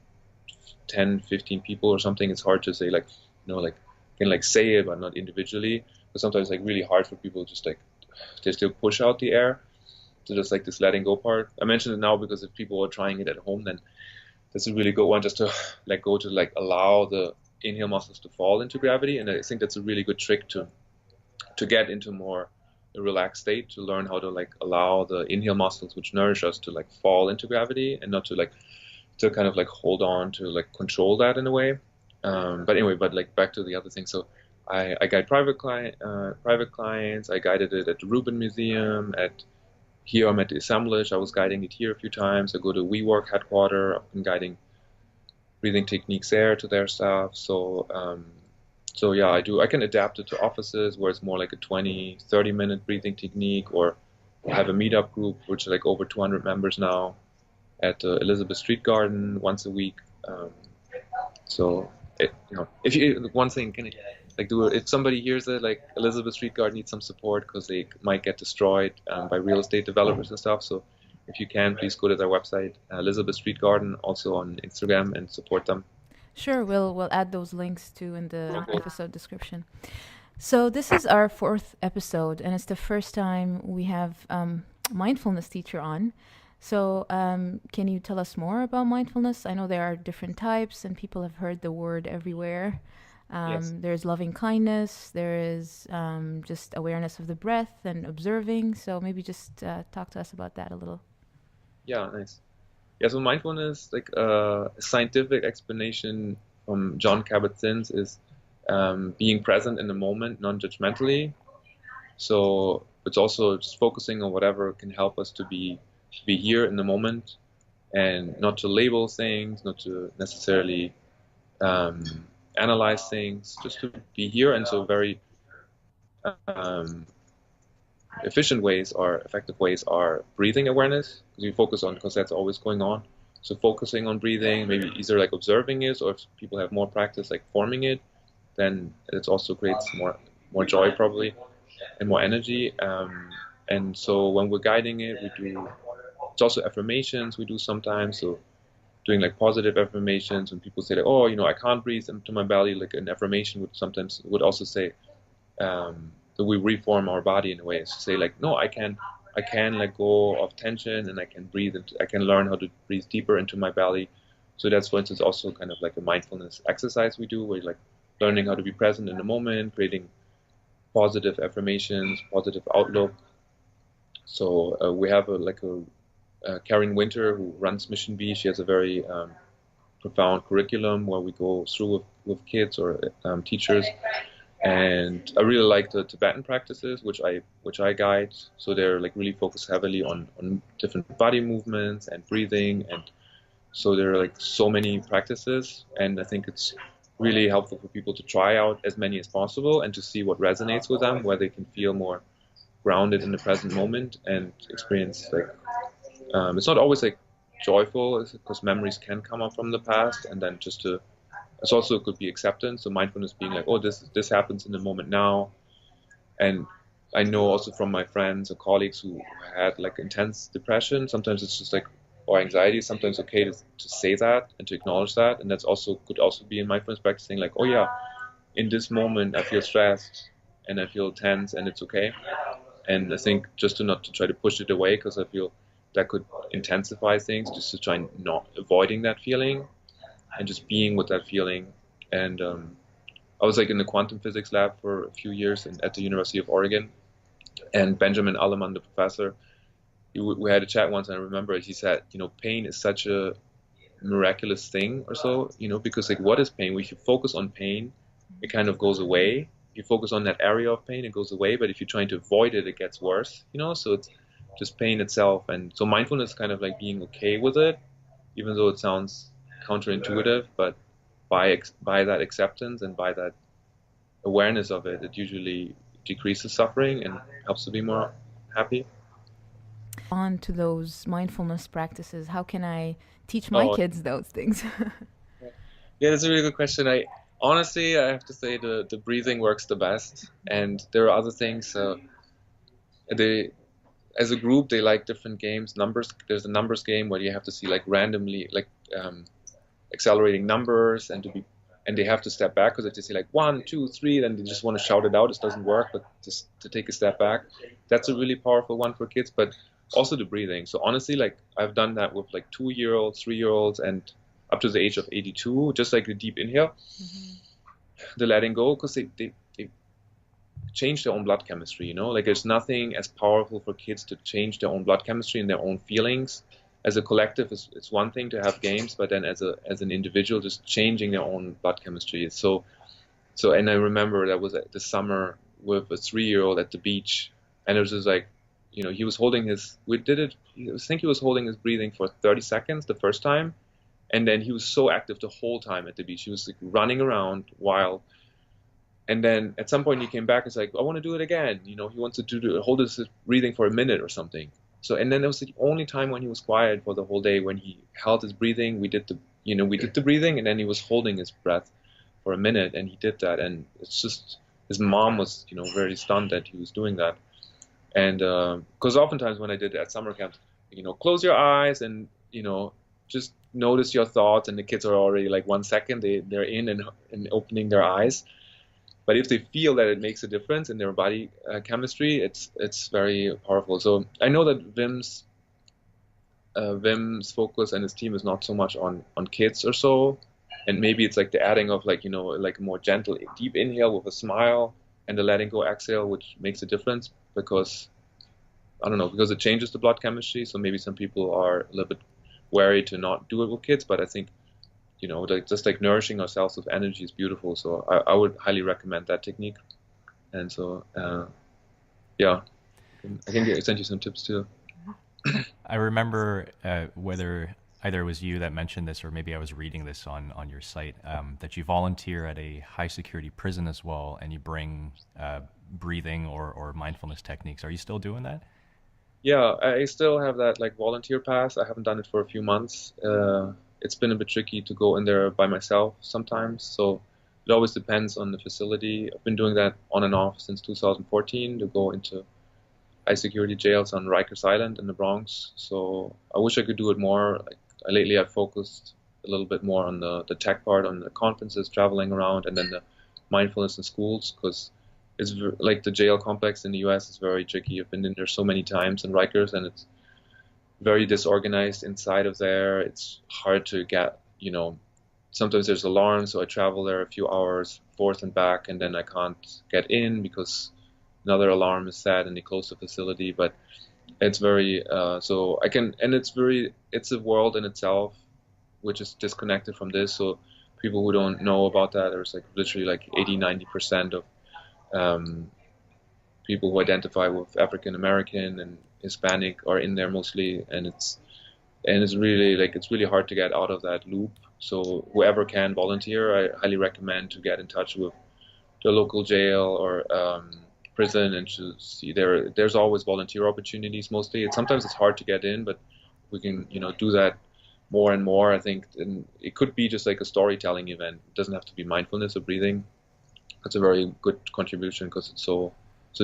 10, 15 people or something, it's hard to say like, like can like say it, but not individually. But sometimes it's like really hard for people just like they still push out the air. So just like this letting go part. I mentioned it now because if people are trying it at home, then that's a really good one, just to let go, to like allow the inhale muscles to fall into gravity. And I think that's a really good trick to get into more a relaxed state, to learn how to like allow the inhale muscles which nourish us to like fall into gravity, and not to like to kind of like hold on to like control that in a way. But anyway, like back to the other thing. So I guide private clients. I guided it at the Rubin Museum. Here I'm at the assemblage. I was guiding it here a few times. I go to WeWork headquarters. I've been guiding breathing techniques there to their staff. So so yeah, I can adapt it to offices where it's more like a 20, 30-minute breathing technique, or I have a meetup group which is like over 200 members now at Elizabeth Street Garden once a week. So if you one thing, can like do it, if somebody hears that like Elizabeth Street Garden needs some support because they might get destroyed by real estate developers and stuff. So if you can, please go to their website, Elizabeth Street Garden, also on Instagram, and support them. Sure, we'll add those links too in the episode description. So this is our 4th episode, and it's the first time we have mindfulness teacher on. So can you tell us more about mindfulness? I know there are different types, and people have heard the word everywhere. Yes. There's loving kindness, there is just awareness of the breath and observing. So maybe just talk to us about that a little. Yeah, nice. Yeah, so mindfulness, like a scientific explanation from John Kabat-Zinn, is being present in the moment, non-judgmentally. So it's also just focusing on whatever can help us to be here in the moment, and not to label things, not to necessarily analyze things, just to be here. And so very effective ways are breathing awareness, because you focus on, because that's always going on. So focusing on breathing, maybe either like observing it, or if people have more practice like forming it, then it also creates more joy probably, and more energy. And so when we're guiding it, it's also affirmations we do sometimes. So doing like positive affirmations when people say like, oh, I can't breathe into my belly, like an affirmation would also say that we reform our body in a way. So say like, no, I can let go of tension, and I can breathe, and I can learn how to breathe deeper into my belly. So that's, for instance, also kind of like a mindfulness exercise we do, where you're like learning how to be present in the moment, creating positive affirmations, positive outlook. So we have Karen Winter, who runs Mission B. She has a very profound curriculum where we go through with kids or teachers. And I really like the Tibetan practices, which I guide. So they're like really focused heavily on different body movements and breathing, and so there are like so many practices. And I think it's really helpful for people to try out as many as possible and to see what resonates with them, where they can feel more grounded in the present moment and experience like it's not always like joyful, because memories can come up from the past, and then it's also could be acceptance. So mindfulness being like, oh, this happens in the moment now. And I know also from my friends or colleagues who had like intense depression, sometimes it's just like, or anxiety, sometimes okay to say that and to acknowledge that. And could also be in mindfulness practicing like, oh yeah, in this moment I feel stressed and I feel tense, and it's okay. And I think just not to try to push it away, because I feel that could intensify things, just to try not avoiding that feeling and just being with that feeling. And I was like in the quantum physics lab for a few years at the University of Oregon, and Benjamin Alleman, the professor, we had a chat once, and I remember he said, pain is such a miraculous thing or so, because like, what is pain? If you focus on pain, it kind of goes away. If you focus on that area of pain, it goes away. But if you're trying to avoid it, it gets worse, so it's just pain itself. And so mindfulness is kind of like being okay with it, even though it sounds counterintuitive, but by that acceptance and by that awareness of it, it usually decreases suffering and helps to be more happy. On to those mindfulness practices, how can I teach my kids those things? Yeah, that's a really good question. Honestly, I have to say the breathing works the best, and there are other things. As a group, they like different games. There's a numbers game where you have to see like randomly accelerating numbers, and they have to step back, because if they say like 1, 2, 3, then they just want to shout it out. It doesn't work, but just to take a step back, that's a really powerful one for kids. But also the breathing. So honestly, like I've done that with like 2-year-olds, 3-year-olds, and up to the age of 82, just like the deep inhale, the letting go, because they change their own blood chemistry. Like there's nothing as powerful for kids to change their own blood chemistry and their own feelings. As a collective, it's one thing to have games, but then as an individual, just changing their own blood chemistry is so. And I remember that was this summer with a 3-year-old at the beach, and it was just like, he was holding he was holding his breathing for 30 seconds the first time, and then he was so active the whole time at the beach. He was like running around wild. And then at some point he came back and was like, I want to do it again. He wants to hold his breathing for a minute or something. So, and then it was the only time when he was quiet for the whole day, when he held his breathing. We did the breathing, and then he was holding his breath for a minute, and he did that. And it's just, his mom was, very stunned that he was doing that. And because oftentimes when I did it at summer camp, close your eyes and, just notice your thoughts, and the kids are already like 1 second, they're in and opening their eyes. But if they feel that it makes a difference in their body chemistry, it's very powerful. So I know that Wim's focus and his team is not so much on kids or so, and maybe it's like the adding of like like a more gentle deep inhale with a smile and the letting go exhale, which makes a difference, because because it changes the blood chemistry. So maybe some people are a little bit wary to not do it with kids, but I think just like nourishing ourselves with energy is beautiful. So I would highly recommend that technique. And so, yeah, I can send you some tips too. I remember whether either it was you that mentioned this, or maybe I was reading this on your site, that you volunteer at a high security prison as well, and you bring breathing or mindfulness techniques. Are you still doing that? Yeah, I still have that like volunteer pass. I haven't done it for a few months. It's been a bit tricky to go in there by myself sometimes, so it always depends on the facility. I've been doing that on and off since 2014 to go into high security jails on Rikers Island in the Bronx. So I wish I could do it more. Like lately, I've focused a little bit more on the tech part, on the conferences, traveling around, and then the mindfulness in schools, because it's like the jail complex in the U.S. is very tricky. I've been in there so many times in Rikers, and it's very disorganized inside of there. It's hard to get, sometimes there's alarms, so I travel there a few hours forth and back, and then I can't get in because another alarm is set and they close the facility. But it's very, so I can, and it's a world in itself which is disconnected from this. So people who don't know about that, there's like literally like 80-90% of people who identify with African American and Hispanic are in there mostly, and it's really hard to get out of that loop. So whoever can volunteer, I highly recommend to get in touch with the local jail or prison and to see there's always volunteer opportunities. Mostly, sometimes it's hard to get in, but we can do that more and more. I think, and it could be just like a storytelling event. It doesn't have to be mindfulness or breathing. That's a very good contribution because it's so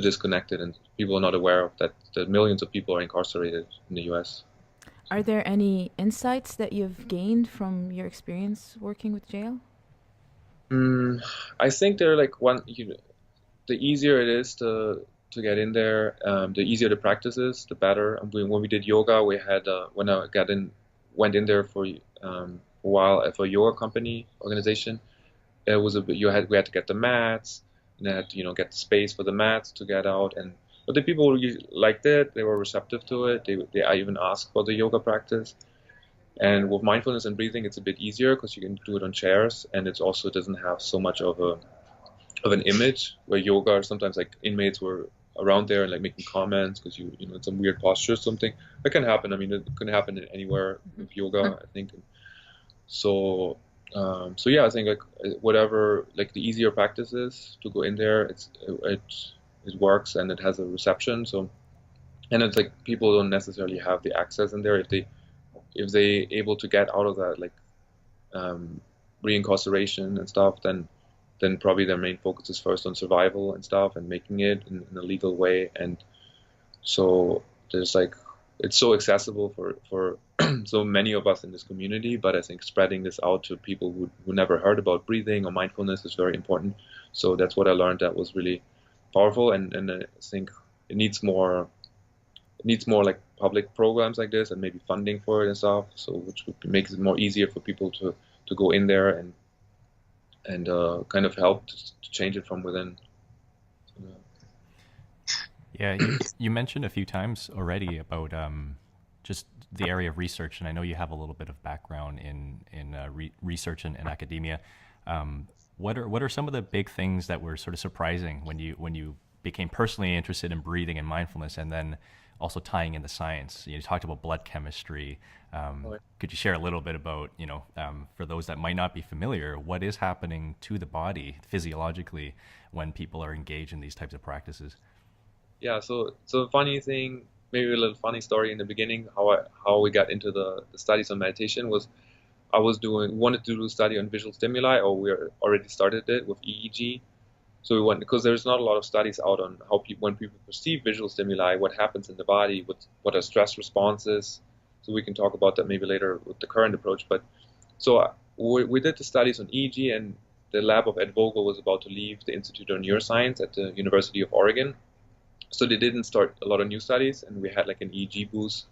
disconnected and people are not aware of that millions of people are incarcerated in the U.S. Are there any insights that you've gained from your experience working with jail? I think they're like the easier it is to get in there, the easier the practice is, the better. When we did yoga, we had when I went in there for a while for a yoga company organization. It was we had to get the mats, and had to get the space for the mats to get out. But the people liked it; they were receptive to it. I even asked for the yoga practice. And with mindfulness and breathing, it's a bit easier because you can do it on chairs, and it also doesn't have so much of an image. Where yoga, sometimes like inmates were around there and like making comments because it's a weird posture or something. That can happen. I mean, it can happen anywhere with yoga, I think. So yeah, I think like whatever, like the easier practice is to go in there, it works and it has a reception. So, and it's like people don't necessarily have the access in there if they able to get out of that like reincarceration and stuff, then probably their main focus is first on survival and stuff and making it in a legal way. And so there's like, it's so accessible for so many of us in this community, but I think spreading this out to people who never heard about breathing or mindfulness is very important. So that's what I learned that was really powerful, and I think it needs more like public programs like this and maybe funding for it and stuff, so which would make it more easier for people to go in there and kind of help to change it from within. Yeah, you mentioned a few times already about just the area of research, and I know you have a little bit of background in research and academia. What are some of the big things that were sort of surprising when you became personally interested in breathing and mindfulness, and then also tying in the science? You talked about blood chemistry. Could you share a little bit about, for those that might not be familiar, what is happening to the body physiologically when people are engaged in these types of practices? Yeah, so funny thing, maybe a little funny story in the beginning, how we got into the studies on meditation was I wanted to do a study on visual stimuli, or we already started it with EEG. So we went, because there's not a lot of studies out on how when people perceive visual stimuli, what happens in the body, what are stress responses. So we can talk about that maybe later with the current approach. But so we did the studies on EEG, and the lab of Ed Vogel was about to leave the Institute of Neuroscience at the University of Oregon. So they didn't start a lot of new studies, and we had like an EEG booth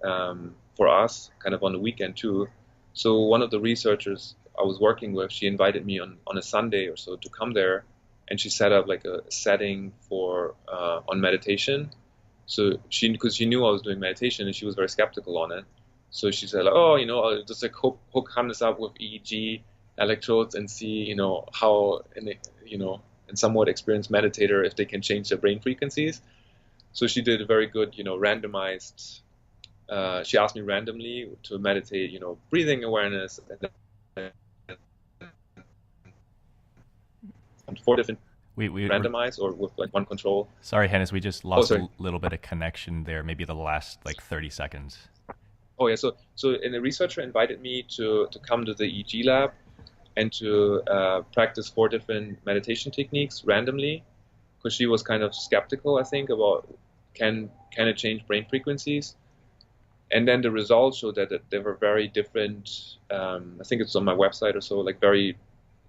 for us kind of on the weekend too. So one of the researchers I was working with, she invited me on a Sunday or so to come there, and she set up like a setting for on meditation. So because she knew I was doing meditation and she was very skeptical on it, so she said like, I'll just like hook Hannes up with EEG electrodes and see how and somewhat experienced meditator if they can change their brain frequencies. So she did a very good randomized. She asked me randomly to meditate, breathing awareness, and 4 different we randomized or with like one control. Sorry, Hannes, we just lost a little bit of connection there. Maybe the last like 30 seconds. Oh yeah, so and the researcher invited me to come to the EEG lab and to practice 4 different meditation techniques randomly, because she was kind of skeptical, I think, about can it change brain frequencies? And then the results showed that they were very different. I think it's on my website or so, like very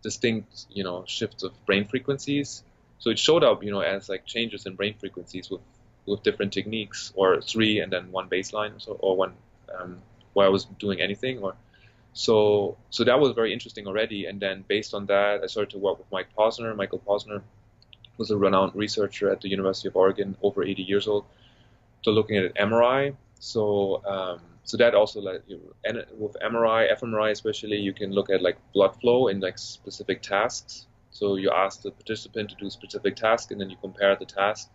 distinct, shifts of brain frequencies. So it showed up, as like changes in brain frequencies with different techniques, or 3 and then 1 baseline, or so, or 1 where I was doing anything, or so that was very interesting already. And then based on that, I started to work with Michael Posner, who's a renowned researcher at the University of Oregon, over 80 years old, to looking at MRI. So that also, like, and with MRI, fMRI especially, you can look at like blood flow in like specific tasks. So you ask the participant to do a specific task, and then you compare the task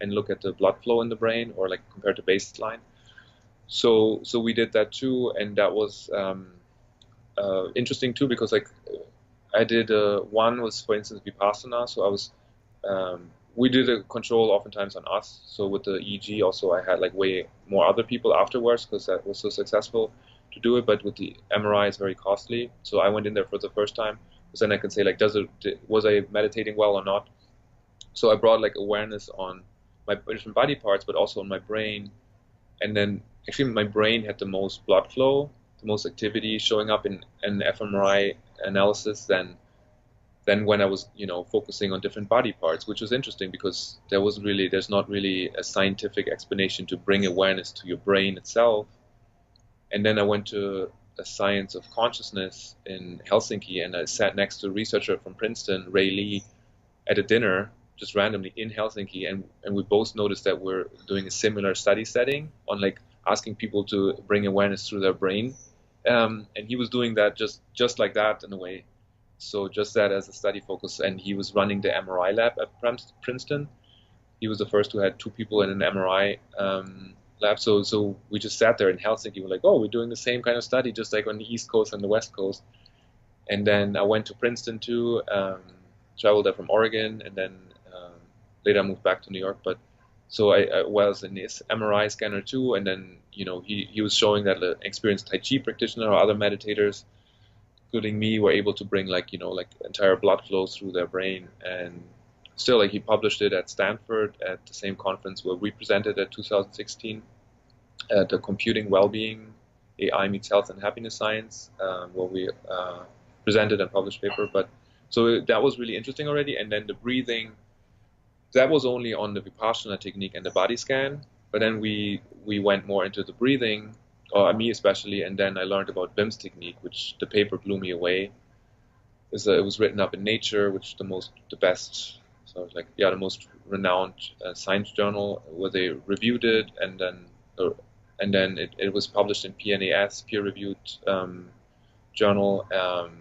and look at the blood flow in the brain, or like compare to baseline. So we did that too, and that was interesting too, because like I did one was, for instance, Vipassana. So I was we did a control oftentimes on us. So with the EEG also, I had like way more other people afterwards, because that was so successful to do it. But with the MRI, it's very costly. So I went in there for the first time, because then I can say like, was I meditating well or not? So I brought like awareness on my different body parts, but also on my brain. And then actually my brain had the most blood flow, the most activity showing up in an fMRI analysis than when I was, focusing on different body parts, which was interesting, because there's not really a scientific explanation to bring awareness to your brain itself. And then I went to a science of consciousness in Helsinki, and I sat next to a researcher from Princeton, Ray Lee, at a dinner, just randomly in Helsinki, and we both noticed that we're doing a similar study setting on like asking people to bring awareness through their brain. And he was doing that just like that in a way. So just that as a study focus, and he was running the MRI lab at Princeton. He was the first who had 2 people in an MRI lab. So we just sat there in Helsinki. We're like, oh, we're doing the same kind of study, just like on the East Coast and the West Coast. And then I went to Princeton too, traveled there from Oregon, and then later I moved back to New York. But so I was in this MRI scanner too, and then he was showing that an experienced Tai Chi practitioner or other meditators, including me, were able to bring like entire blood flows through their brain. And still, like, he published it at Stanford at the same conference where we presented at 2016 at the Computing Wellbeing, AI Meets Health and Happiness Science, where we presented and published paper. But so that was really interesting already. And then the breathing, that was only on the Vipassana technique and the body scan. But then we went more into the breathing, or me especially, and then I learned about Wim's technique, which the paper blew me away. It was written up in Nature, which is the best, so like, the most renowned science journal, where they reviewed it, and then it was published in PNAS, peer-reviewed journal,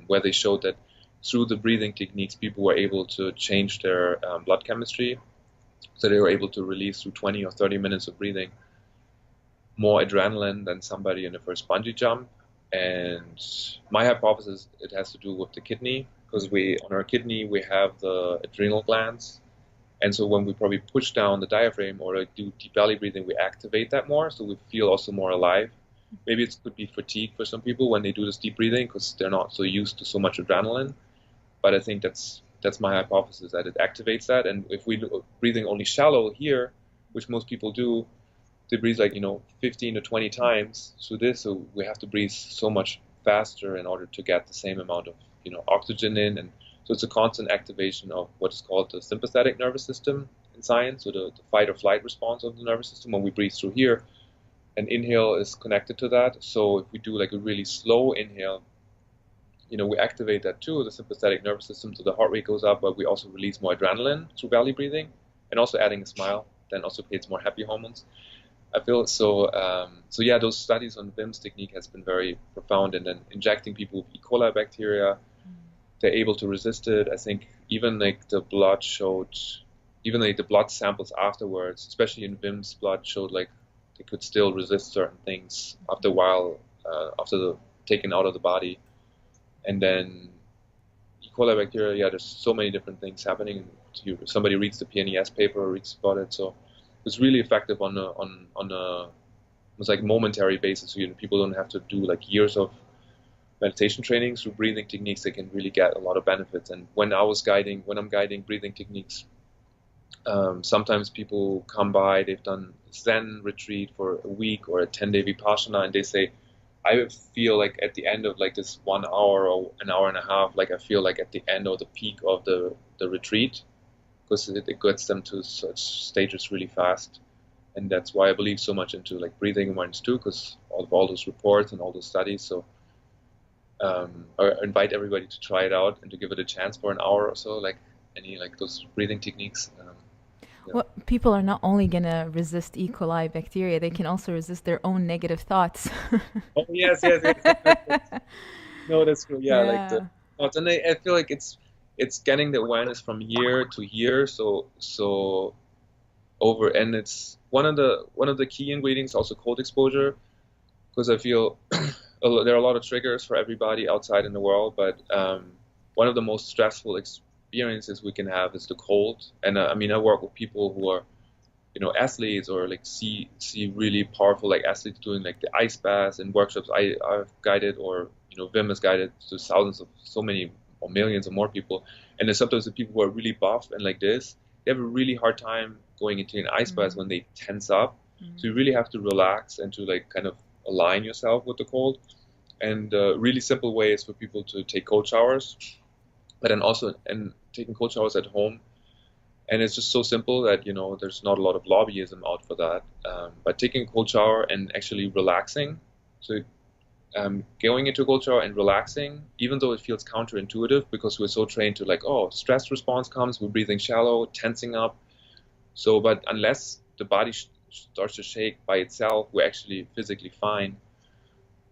where they showed that through the breathing techniques, people were able to change their blood chemistry. So they were able to release, through 20 or 30 minutes of breathing, more adrenaline than somebody in the first bungee jump. And my hypothesis, it has to do with the kidney, because on our kidney we have the adrenal glands, and so when we probably push down the diaphragm or do deep belly breathing, we activate that more, so we feel also more alive. Maybe it could be fatigue for some people when they do this deep breathing, because they're not so used to so much adrenaline. But I think that's my hypothesis, that it activates that. And if we do breathing only shallow here, which most people do, they breathe like 15 to 20 times through this, so we have to breathe so much faster in order to get the same amount of oxygen in. And so it's a constant activation of what is called the sympathetic nervous system in science, so the fight or flight response of the nervous system when we breathe through here. And inhale is connected to that. So if we do like a really slow inhale, we activate that too, the sympathetic nervous system, so the heart rate goes up, but we also release more adrenaline through belly breathing, and also adding a smile then also creates more happy hormones. I feel so. So yeah, those studies on Wim's technique has been very profound, and then injecting people with E. coli bacteria, they're able to resist it. I think even like the blood samples afterwards, especially in Wim's blood, showed like they could still resist certain things after a while, after the taken out of the body. And then E. coli bacteria, yeah, there's so many different things happening. Somebody reads the PNAS paper or reads about it, so it's really effective on a it's like momentary basis. So people don't have to do like years of meditation training. Through breathing techniques, they can really get a lot of benefits. And when I'm guiding breathing techniques, Sometimes people come by, they've done Zen retreat for a week or a 10-day Vipassana, and they say, I feel like at the end of like this 1 hour or an hour and a half, like I feel like at the end or the peak of the retreat, because it gets them to such stages really fast. And that's why I believe so much into like breathing awareness too, because of all those reports and all those studies. So I invite everybody to try it out and to give it a chance for an hour or so, like any like those breathing techniques. Yeah. Well, people are not only going to resist E. coli bacteria, they can also resist their own negative thoughts. Oh, yes. No, that's true. Yeah, like the thoughts. And I feel like it's getting the awareness from year to year. So over, and it's one of the key ingredients, also cold exposure, because I feel there are a lot of triggers for everybody outside in the world, but one of the most stressful experiences we can have is the cold. And I mean, I work with people who are, athletes or like see really powerful like athletes doing like the ice baths and workshops I've guided, or Wim has guided to thousands of so many or millions or more people. And then sometimes the people who are really buff and like this, they have a really hard time going into an ice bath when they tense up. So you really have to relax and to like kind of align yourself with the cold. And really simple way is for people to take cold showers, but then also and taking cold showers at home. And it's just so simple that there's not a lot of lobbyism out for that. But taking a cold shower and actually relaxing, so going into a cold shower and relaxing, even though it feels counterintuitive because we're so trained to like, oh, stress response comes, we're breathing shallow, tensing up. So, but unless the body starts to shake by itself, we're actually physically fine.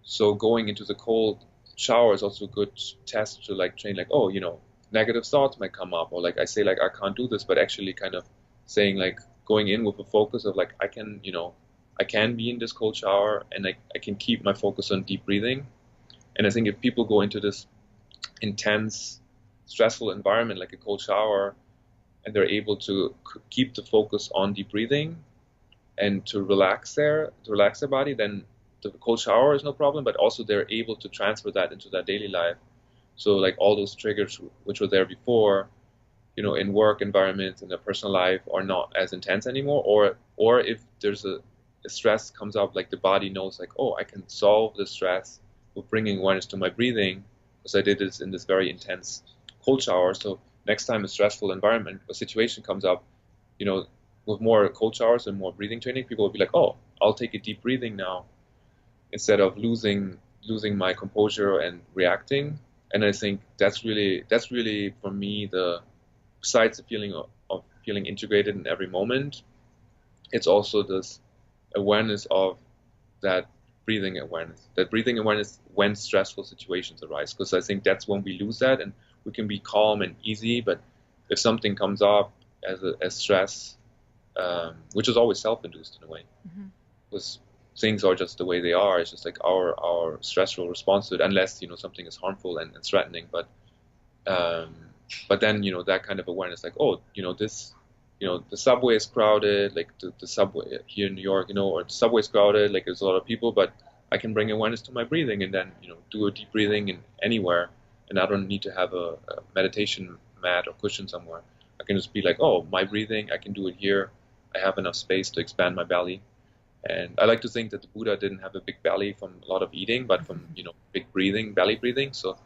So going into the cold shower is also a good test to like train like, oh, negative thoughts might come up, or like I say like I can't do this, but actually kind of saying like going in with a focus of like I can be in this cold shower and I can keep my focus on deep breathing. And I think if people go into this intense, stressful environment like a cold shower, and they're able to keep the focus on deep breathing and to relax their body, then the cold shower is no problem, but also they're able to transfer that into their daily life. So like all those triggers which were there before, in work environments, in their personal life, are not as intense anymore. Or if there's a stress comes up, like the body knows like, oh, I can solve the stress with bringing awareness to my breathing, because I did this in this very intense cold shower. So next time a stressful environment or situation comes up, with more cold showers and more breathing training, people will be like, oh, I'll take a deep breathing now, instead of losing my composure and reacting. And I think that's really for me besides the feeling of feeling integrated in every moment, it's also this awareness of that breathing awareness when stressful situations arise. Because I think that's when we lose that, and we can be calm and easy, but if something comes up as stress, which is always self-induced in a way, because things are just the way they are. It's just like our stressful response to it, unless something is harmful and threatening. But then that kind of awareness, like, oh, this, the subway is crowded, like the subway here in New York, or the subway is crowded, like there's a lot of people, but I can bring awareness to my breathing and then do a deep breathing in anywhere, and I don't need to have a meditation mat or cushion somewhere. I can just be like, oh, my breathing, I can do it here. I have enough space to expand my belly. And I like to think that the Buddha didn't have a big belly from a lot of eating, but from big breathing, belly breathing. So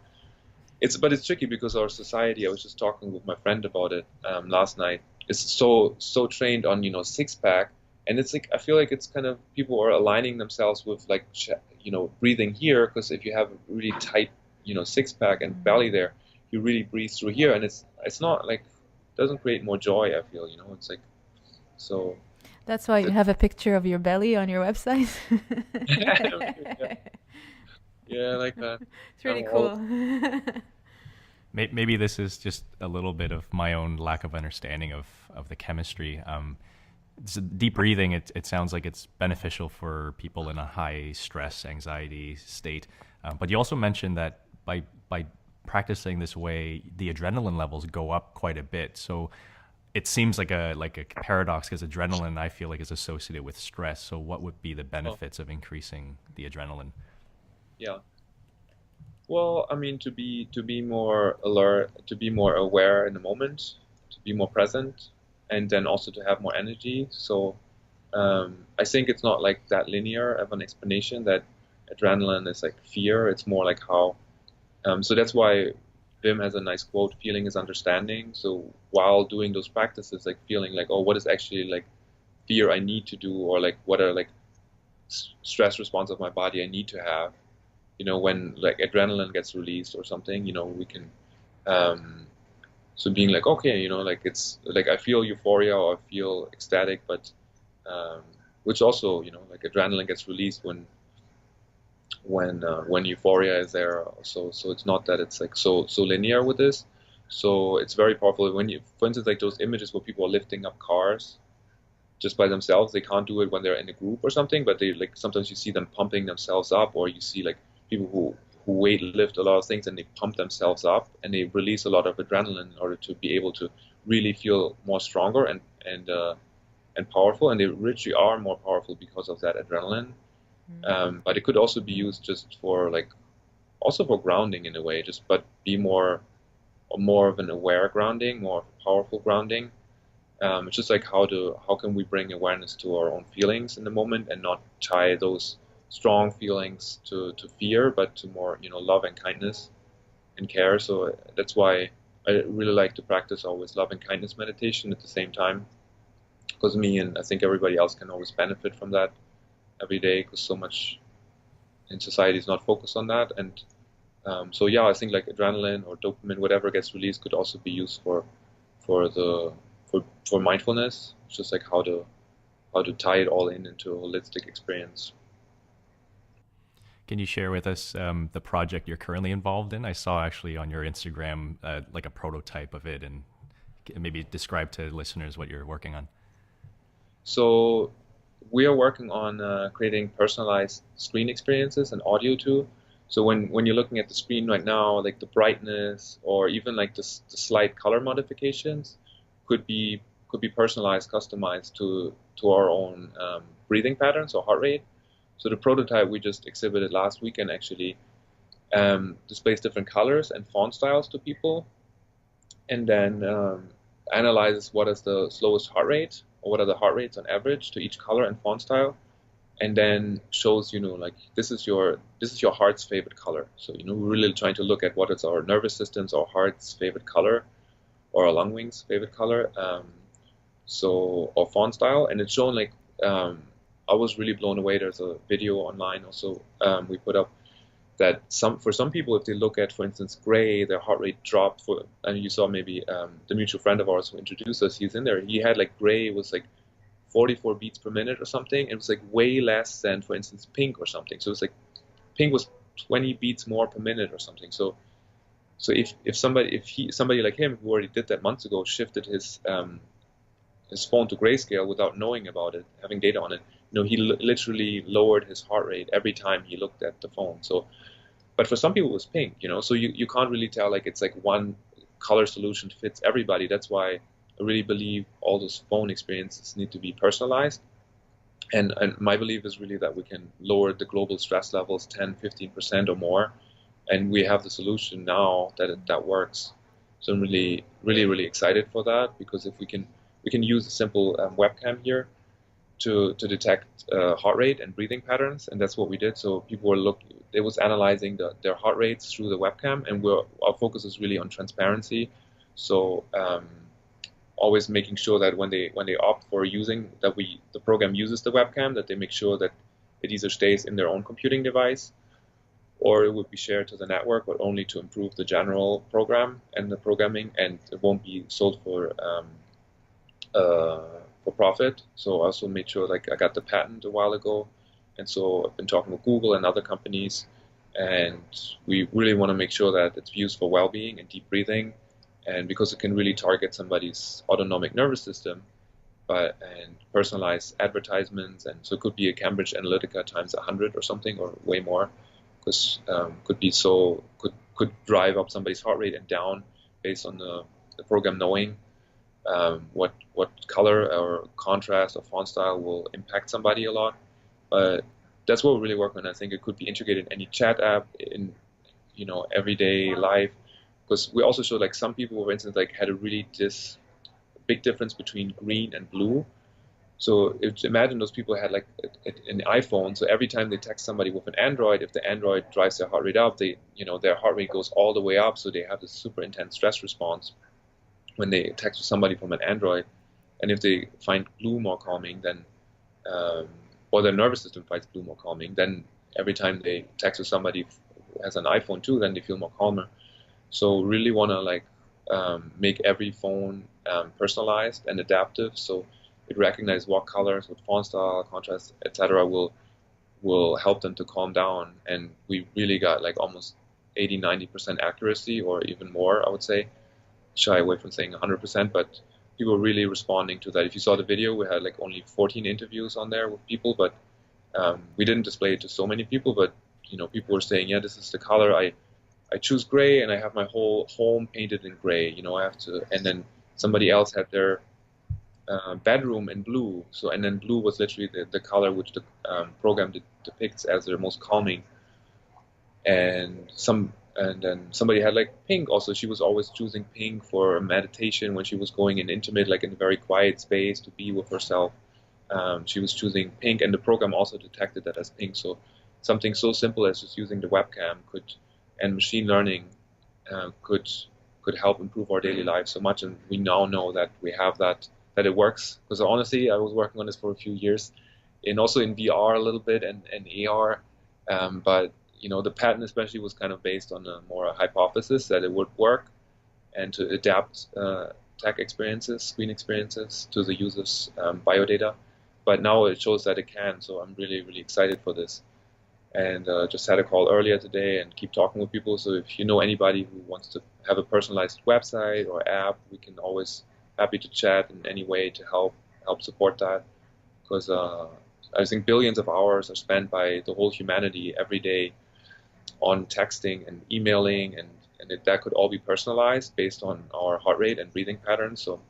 it's tricky because our society, I was just talking with my friend about it last night, is so trained on six pack, and it's like I feel like it's kind of people are aligning themselves with like breathing here, because if you have a really tight six pack and belly there, you really breathe through here, and it's not like doesn't create more joy. I feel it's like so. That's why you have a picture of your belly on your website. Yeah, I like that. It's really cool. Maybe this is just a little bit of my own lack of understanding of the chemistry. Deep breathing, it sounds like it's beneficial for people in a high stress, anxiety state. But you also mentioned that by practicing this way, the adrenaline levels go up quite a bit. So it seems like a paradox, because adrenaline, I feel like, is associated with stress. So what would be the benefits of increasing the adrenaline? Yeah. Well, I mean, to be more alert, to be more aware in the moment, to be more present. and then also to have more energy. So I think it's not like that linear of an explanation that adrenaline is like fear. It's more like how. So that's why Wim has a nice quote: "Feeling is understanding." So while doing those practices, like feeling like, oh, what is actually like fear I need to do, or like what are like stress response of my body I need to have. When like adrenaline gets released or something, we can. So being like, okay, like it's like I feel euphoria or I feel ecstatic, but which also, like adrenaline gets released when euphoria is there. So it's not that it's like so linear with this. So it's very powerful when you, for instance, like those images where people are lifting up cars just by themselves. They can't do it when they're in a group or something, but they like sometimes you see them pumping themselves up, or you see like people who weight lift a lot of things and they pump themselves up and they release a lot of adrenaline in order to be able to really feel more stronger and powerful, and they literally are more powerful because of that adrenaline. But it could also be used just for like also for grounding in a way, but be more of an aware grounding, more powerful grounding. It's just like how can we bring awareness to our own feelings in the moment and not tie those strong feelings to fear, but to more love and kindness and care. So that's why I really like to practice always love and kindness meditation at the same time, because me and I think everybody else can always benefit from that every day, because so much in society is not focused on that. And so yeah, I think like adrenaline or dopamine, whatever gets released, could also be used for mindfulness. It's just like how to tie it all into a holistic experience. Can you share with us the project you're currently involved in? I saw actually on your Instagram like a prototype of it, and maybe describe to listeners what you're working on. So we are working on creating personalized screen experiences and audio too. So when you're looking at the screen right now, like the brightness or even like the slight color modifications could be personalized, customized to our own breathing patterns or heart rate. So the prototype we just exhibited last weekend actually displays different colors and font styles to people, and then analyzes what is the slowest heart rate or what are the heart rates on average to each color and font style, and then shows like this is your heart's favorite color. So we're really trying to look at what is our nervous system's or heart's favorite color or our lung wings favorite color, or font style, and it's shown like I was really blown away. There's a video online also we put up that for some people, if they look at, for instance, gray, their heart rate dropped. And you saw maybe the mutual friend of ours who introduced us, he's in there. He had like gray was like 44 beats per minute or something. It was like way less than, for instance, pink or something. So it's like pink was 20 beats more per minute or something. So if somebody like him who already did that months ago shifted his phone to grayscale without knowing about it, having data on it, he literally lowered his heart rate every time he looked at the phone. So, but for some people it was pink, so you can't really tell like it's like one color solution fits everybody. That's why I really believe all those phone experiences need to be personalized. And my belief is really that we can lower the global stress levels 10-15% or more, and we have the solution now that works. So I'm really, really, really excited for that, because if we can use a simple webcam here to detect heart rate and breathing patterns, and that's what we did. So people were it was analyzing their heart rates through the webcam, and our focus is really on transparency. So always making sure that when they opt for using the program uses the webcam, that they make sure that it either stays in their own computing device, or it would be shared to the network, but only to improve the general program and the programming, and it won't be sold for profit. So I also made sure like I got the patent a while ago, and so I've been talking with Google and other companies, and we really want to make sure that it's used for well-being and deep breathing, and because it can really target somebody's autonomic nervous system, and personalize advertisements, and so it could be a Cambridge Analytica times 100 or something, or way more, because could drive up somebody's heart rate and down based on the program knowing what color or contrast or font style will impact somebody a lot. But that's what we really work on. I think it could be integrated in any chat app, in everyday life, because we also showed like some people, for instance, like had a really big difference between green and blue. So imagine those people had like an iPhone. So every time they text somebody with an Android, if the Android drives their heart rate up, their heart rate goes all the way up. So they have this super intense stress response when they text with somebody from an Android. And if they find blue more calming, then or their nervous system finds blue more calming, then every time they text with somebody who has an iPhone too, then they feel more calmer. So really want to make every phone personalized and adaptive. So it recognizes what colors, what font style, contrast, etc. will help them to calm down. And we really got like almost 80-90% accuracy, or even more, I would say. Shy away from saying 100%, but people were really responding to that. If you saw the video, we had like only 14 interviews on there with people, but we didn't display it to so many people. But people were saying, yeah, this is the color. I choose gray, and I have my whole home painted in gray. I have to, and then somebody else had their bedroom in blue. So, and then blue was literally the color which the program depicts as their most calming. And then somebody had like pink also. She was always choosing pink for meditation when she was going in intimate, like in a very quiet space to be with herself. She was choosing pink, and the program also detected that as pink. So something so simple as just using the webcam and machine learning could help improve our daily lives so much. And we now know that we have that it works. Because honestly, I was working on this for a few years, and also in VR a little bit and AR. But the patent especially was kind of based on a hypothesis that it would work and to adapt tech experiences, screen experiences to the user's biodata. But now it shows that it can, so I'm really, really excited for this. And just had a call earlier today and keep talking with people. So if you know anybody who wants to have a personalized website or app, we can always happy to chat in any way to help support that. Because I think billions of hours are spent by the whole humanity every day on texting and emailing, and that could all be personalized based on our heart rate and breathing patterns. So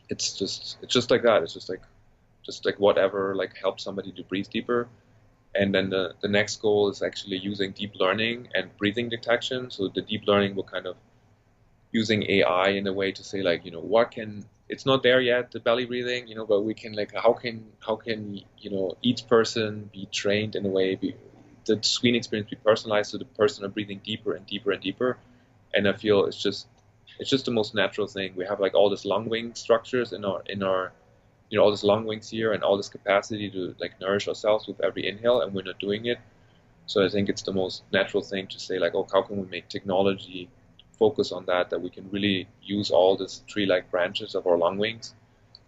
it's just like that. It's just like whatever helps somebody to breathe deeper. And then the next goal is actually using deep learning and breathing detection. So the deep learning will kind of using AI in a way to say what can, it's not there yet, the belly breathing, but we can how can each person be trained in a way, the screen experience be personalized so the person are breathing deeper and deeper and deeper. And I feel it's just the most natural thing. We have all this lung wing structures in our all this lung wings here and all this capacity to nourish ourselves with every inhale, and we're not doing it. So I think it's the most natural thing to say how can we make technology focus on that we can really use all these tree-like branches of our lung wings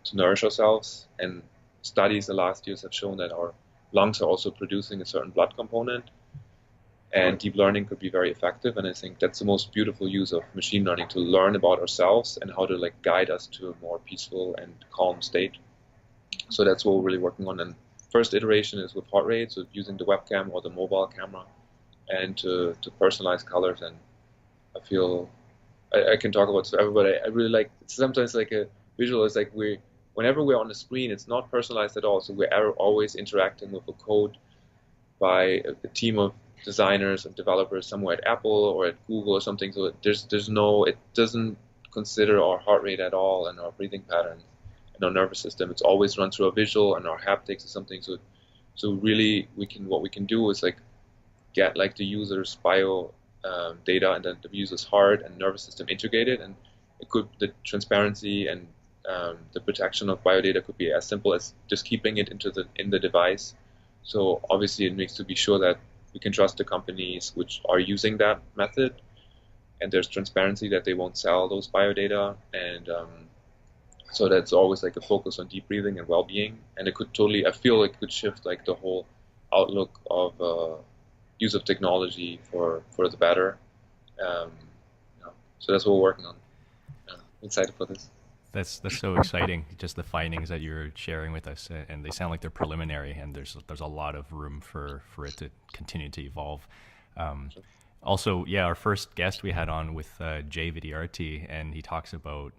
to nourish ourselves. And studies the last years have shown that our lungs are also producing a certain blood component, and deep learning could be very effective. And I think that's the most beautiful use of machine learning, to learn about ourselves and how to guide us to a more peaceful and calm state. So that's what we're really working on. And first iteration is with heart rate, so using the webcam or the mobile camera, and to personalize colors. And I feel I can talk about forever, but I really like, sometimes a visual is whenever we're on the screen, it's not personalized at all. So we're always interacting with a code by a team of designers and developers somewhere at Apple or at Google or something. So it doesn't consider our heart rate at all and our breathing patterns and our nervous system. It's always run through a visual and our haptics or something. So really what we can do is get the user's bio data and then the user's heart and nervous system integrated, and the transparency and the protection of biodata could be as simple as just keeping it in the device. So obviously it needs to be sure that we can trust the companies which are using that method, and there's transparency that they won't sell those biodata. And so that's always a focus on deep breathing and well-being. And it could totally, I feel could shift the whole outlook of use of technology for the better. So that's what we're working on. I'm excited for this. That's so exciting. Just the findings that you're sharing with us, and they sound like they're preliminary, and there's a lot of room for it to continue to evolve. Also, our first guest we had on with Jay Vidyarthi, and he talks about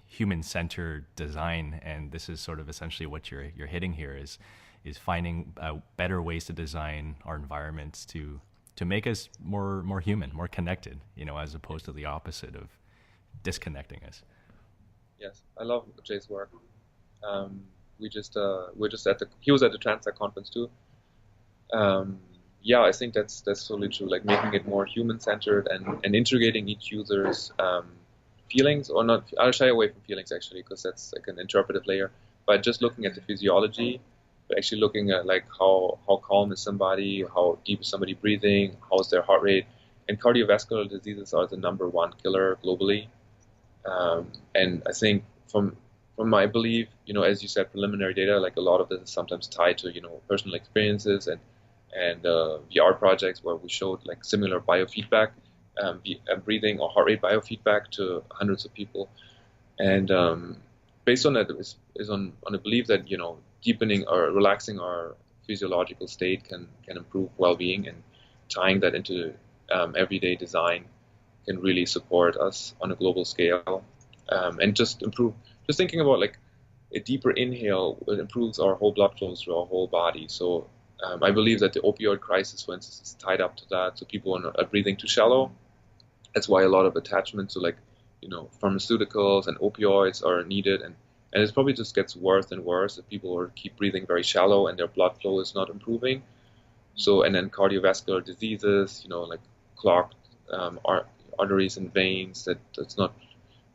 human-centered design, and this is sort of essentially what you're hitting here is finding better ways to design our environments to make us more human, more connected, as opposed to the opposite of disconnecting us. Yes, I love Jay's work. He was at the Transact conference too. Yeah, I think that's totally true. Like making it more human-centered and integrating each user's feelings, or not. I'll shy away from feelings actually, because that's like an interpretive layer. But just looking at the physiology, but actually looking at like how calm is somebody, how deep is somebody breathing, how is their heart rate, and cardiovascular diseases are the #1 killer globally. And I think from my belief, as you said, preliminary data, like a lot of this is sometimes tied to, personal experiences and VR projects where we showed like similar biofeedback, breathing or heart rate biofeedback to hundreds of people. And based on that is on a belief that, deepening or relaxing our physiological state can improve well-being, and tying that into everyday design can really support us on a global scale, and just thinking about like a deeper inhale improves our whole blood flow through our whole body. So I believe that the opioid crisis, for instance, is tied up to that. So people are breathing too shallow. That's why a lot of attachment to like pharmaceuticals and opioids are needed, and it probably just gets worse and worse if people keep breathing very shallow and their blood flow is not improving. So, and then cardiovascular diseases, like clogged arteries and veins that's not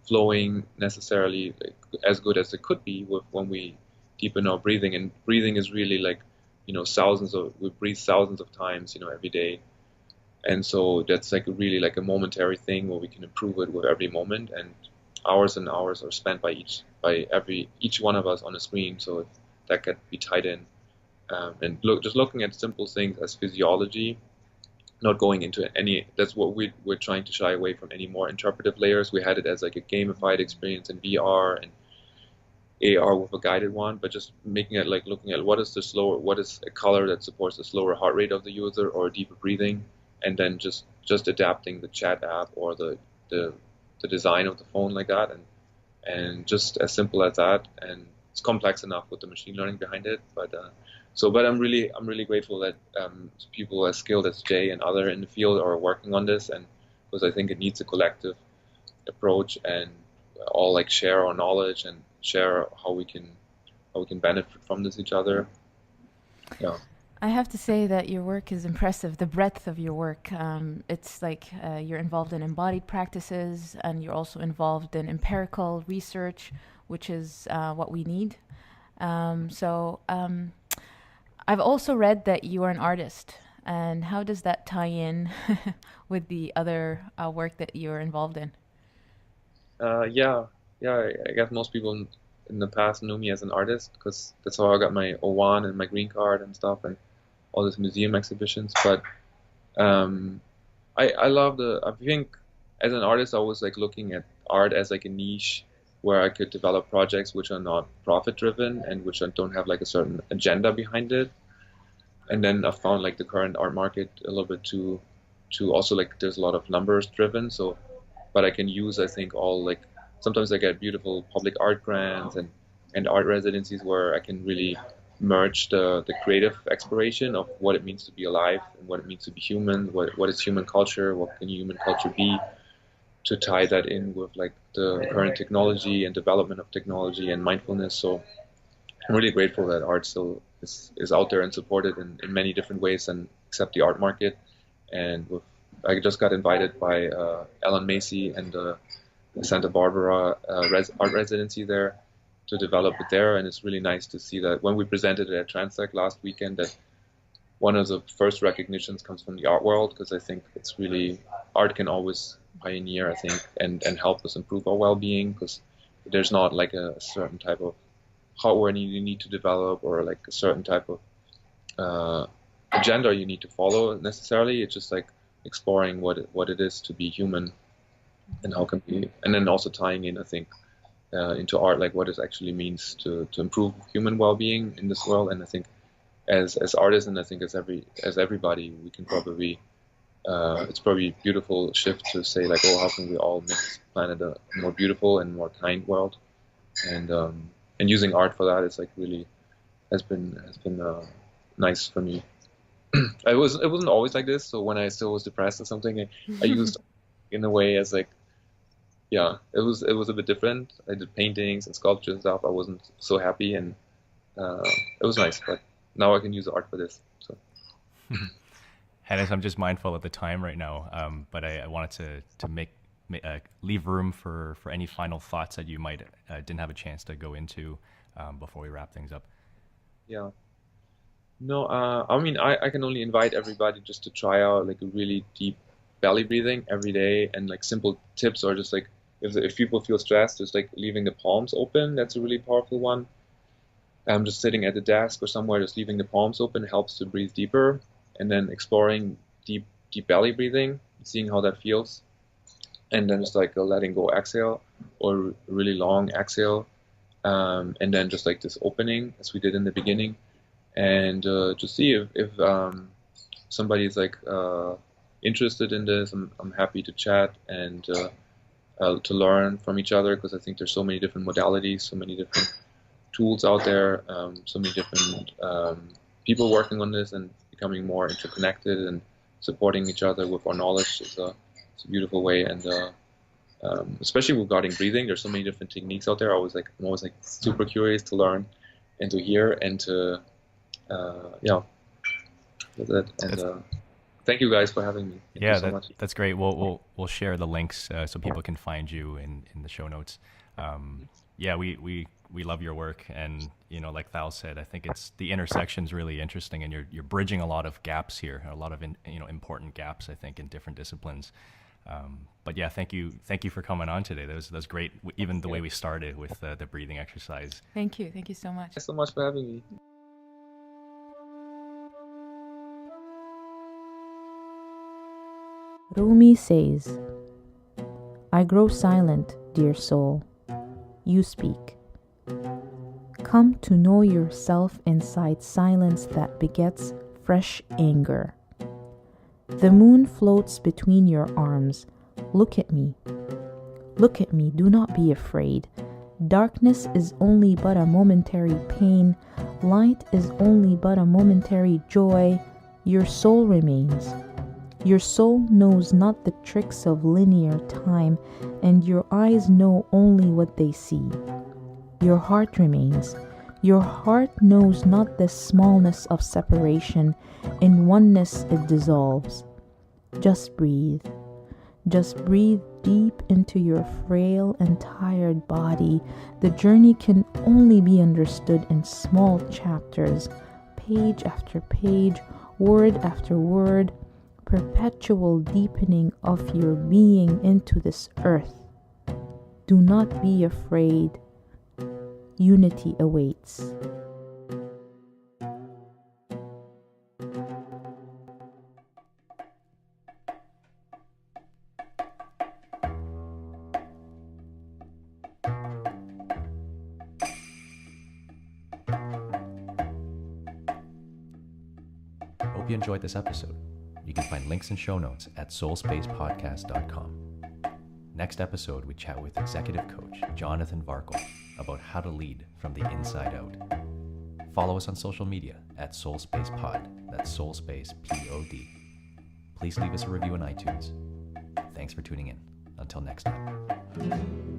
flowing necessarily like, as good as it could be when we deepen our breathing. And breathing is really like, we breathe thousands of times, every day. And so that's like really like a momentary thing where we can improve it with every moment, and hours are spent by each one of us on a screen. So if that could be tied in, and just looking at simple things as physiology, not going into that's what we're trying to shy away from any more interpretive layers. We had it as like a gamified experience in VR and AR with a guided one, but just making it like looking at what is a color that supports the slower heart rate of the user or deeper breathing, and then just adapting the chat app or the design of the phone like that, and just as simple as that. And it's complex enough with the machine learning behind it, but I'm really grateful that people as skilled as Jay and other in the field are working on this, and because I think it needs a collective approach, and all like share our knowledge and share how we can benefit from this each other. Yeah. I have to say that your work is impressive, the breadth of your work. It's like you're involved in embodied practices, and you're also involved in empirical research, which is what we need. I've also read that you are an artist. And how does that tie in with the other work that you're involved in? Yeah. I guess most people in the past knew me as an artist, because that's how I got my O1 and my green card and stuff, and all these museum exhibitions. But I think as an artist, I was like looking at art as like a niche where I could develop projects which are not profit driven and which don't have like a certain agenda behind it. And then I found like the current art market a little bit too also like there's a lot of numbers driven. So, but I can use, I think, all like sometimes I get beautiful public art grants and art residencies where I can really merge the creative exploration of what it means to be alive and what it means to be human, what is human culture, what can human culture be, to tie that in with like the current technology and development of technology and mindfulness. So I'm really grateful that art still is out there and supported in many different ways and except the art market. And I just got invited by Ellen Macy and the Santa Barbara art residency there to develop it there. And it's really nice to see that when we presented it at Transact last weekend, that one of the first recognitions comes from the art world, because I think it's really, art can always pioneer, I think, and help us improve our well-being, because there's not like a certain type of hardware you need to develop or like a certain type of agenda you need to follow necessarily. It's just like exploring what it is to be human, and how can we, and then also tying in, I think, into art, like what it actually means to improve human well-being in this world. And I think as artists, and I think as everybody, we can probably it's probably a beautiful shift to say like, oh, how can we all make this planet a more beautiful and more kind world, and using art for that is like really has been nice for me. It wasn't always like this. So when I still was depressed or something, I used in a way as like yeah, it was a bit different. I did paintings and sculptures and stuff. I wasn't so happy, and it was nice. But now I can use art for this. So Hannes, I'm just mindful of the time right now, but I wanted to leave room for any final thoughts that you might didn't have a chance to go into before we wrap things up. yeah. No, I mean, I can only invite everybody just to try out like a really deep belly breathing every day, and like simple tips, or just like if people feel stressed, just like leaving the palms open. That's a really powerful one. Just sitting at the desk or somewhere, just leaving the palms open helps to breathe deeper, and then exploring deep belly breathing, seeing how that feels, and then just like a letting go exhale or really long exhale, and then just like this opening as we did in the beginning, and just see if somebody's like interested in this. I'm happy to chat and to learn from each other, because I think there's so many different modalities, so many different tools out there, so many different people working on this and becoming more interconnected and supporting each other with our knowledge. It's a beautiful way, and especially regarding breathing, there's so many different techniques out there. I'm always like super curious to learn and to hear and to that's it. And thank you guys for having me. Thank you so much. That's great. We'll share the links so people can find you in the show notes. We love your work, and like Thal said, I think it's the intersection's really interesting, and you're bridging a lot of gaps here, a lot of important gaps, I think, in different disciplines. But yeah, thank you for coming on today. That was great. Even the way we started with the breathing exercise. Thank you so much. Thanks so much for having me. Rumi says, "I grow silent, dear soul. You speak. Come to know yourself inside silence that begets fresh anger. The moon floats between your arms. Look at me. Look at me. Do not be afraid. Darkness is only but a momentary pain. Light is only but a momentary joy. Your soul remains. Your soul knows not the tricks of linear time, and your eyes know only what they see. Your heart remains. Your heart knows not the smallness of separation. In oneness it dissolves. Just breathe. Just breathe deep into your frail and tired body. The journey can only be understood in small chapters, page after page, word after word. Perpetual deepening of your being into this earth. Do not be afraid. Unity awaits." Hope you enjoyed this episode. You can find links and show notes at soulspacepodcast.com. Next episode, we chat with executive coach Jonathan Varkle about how to lead from the inside out. Follow us on social media at SoulspacePod. That's SoulspacePod. Please leave us a review on iTunes. Thanks for tuning in. Until next time.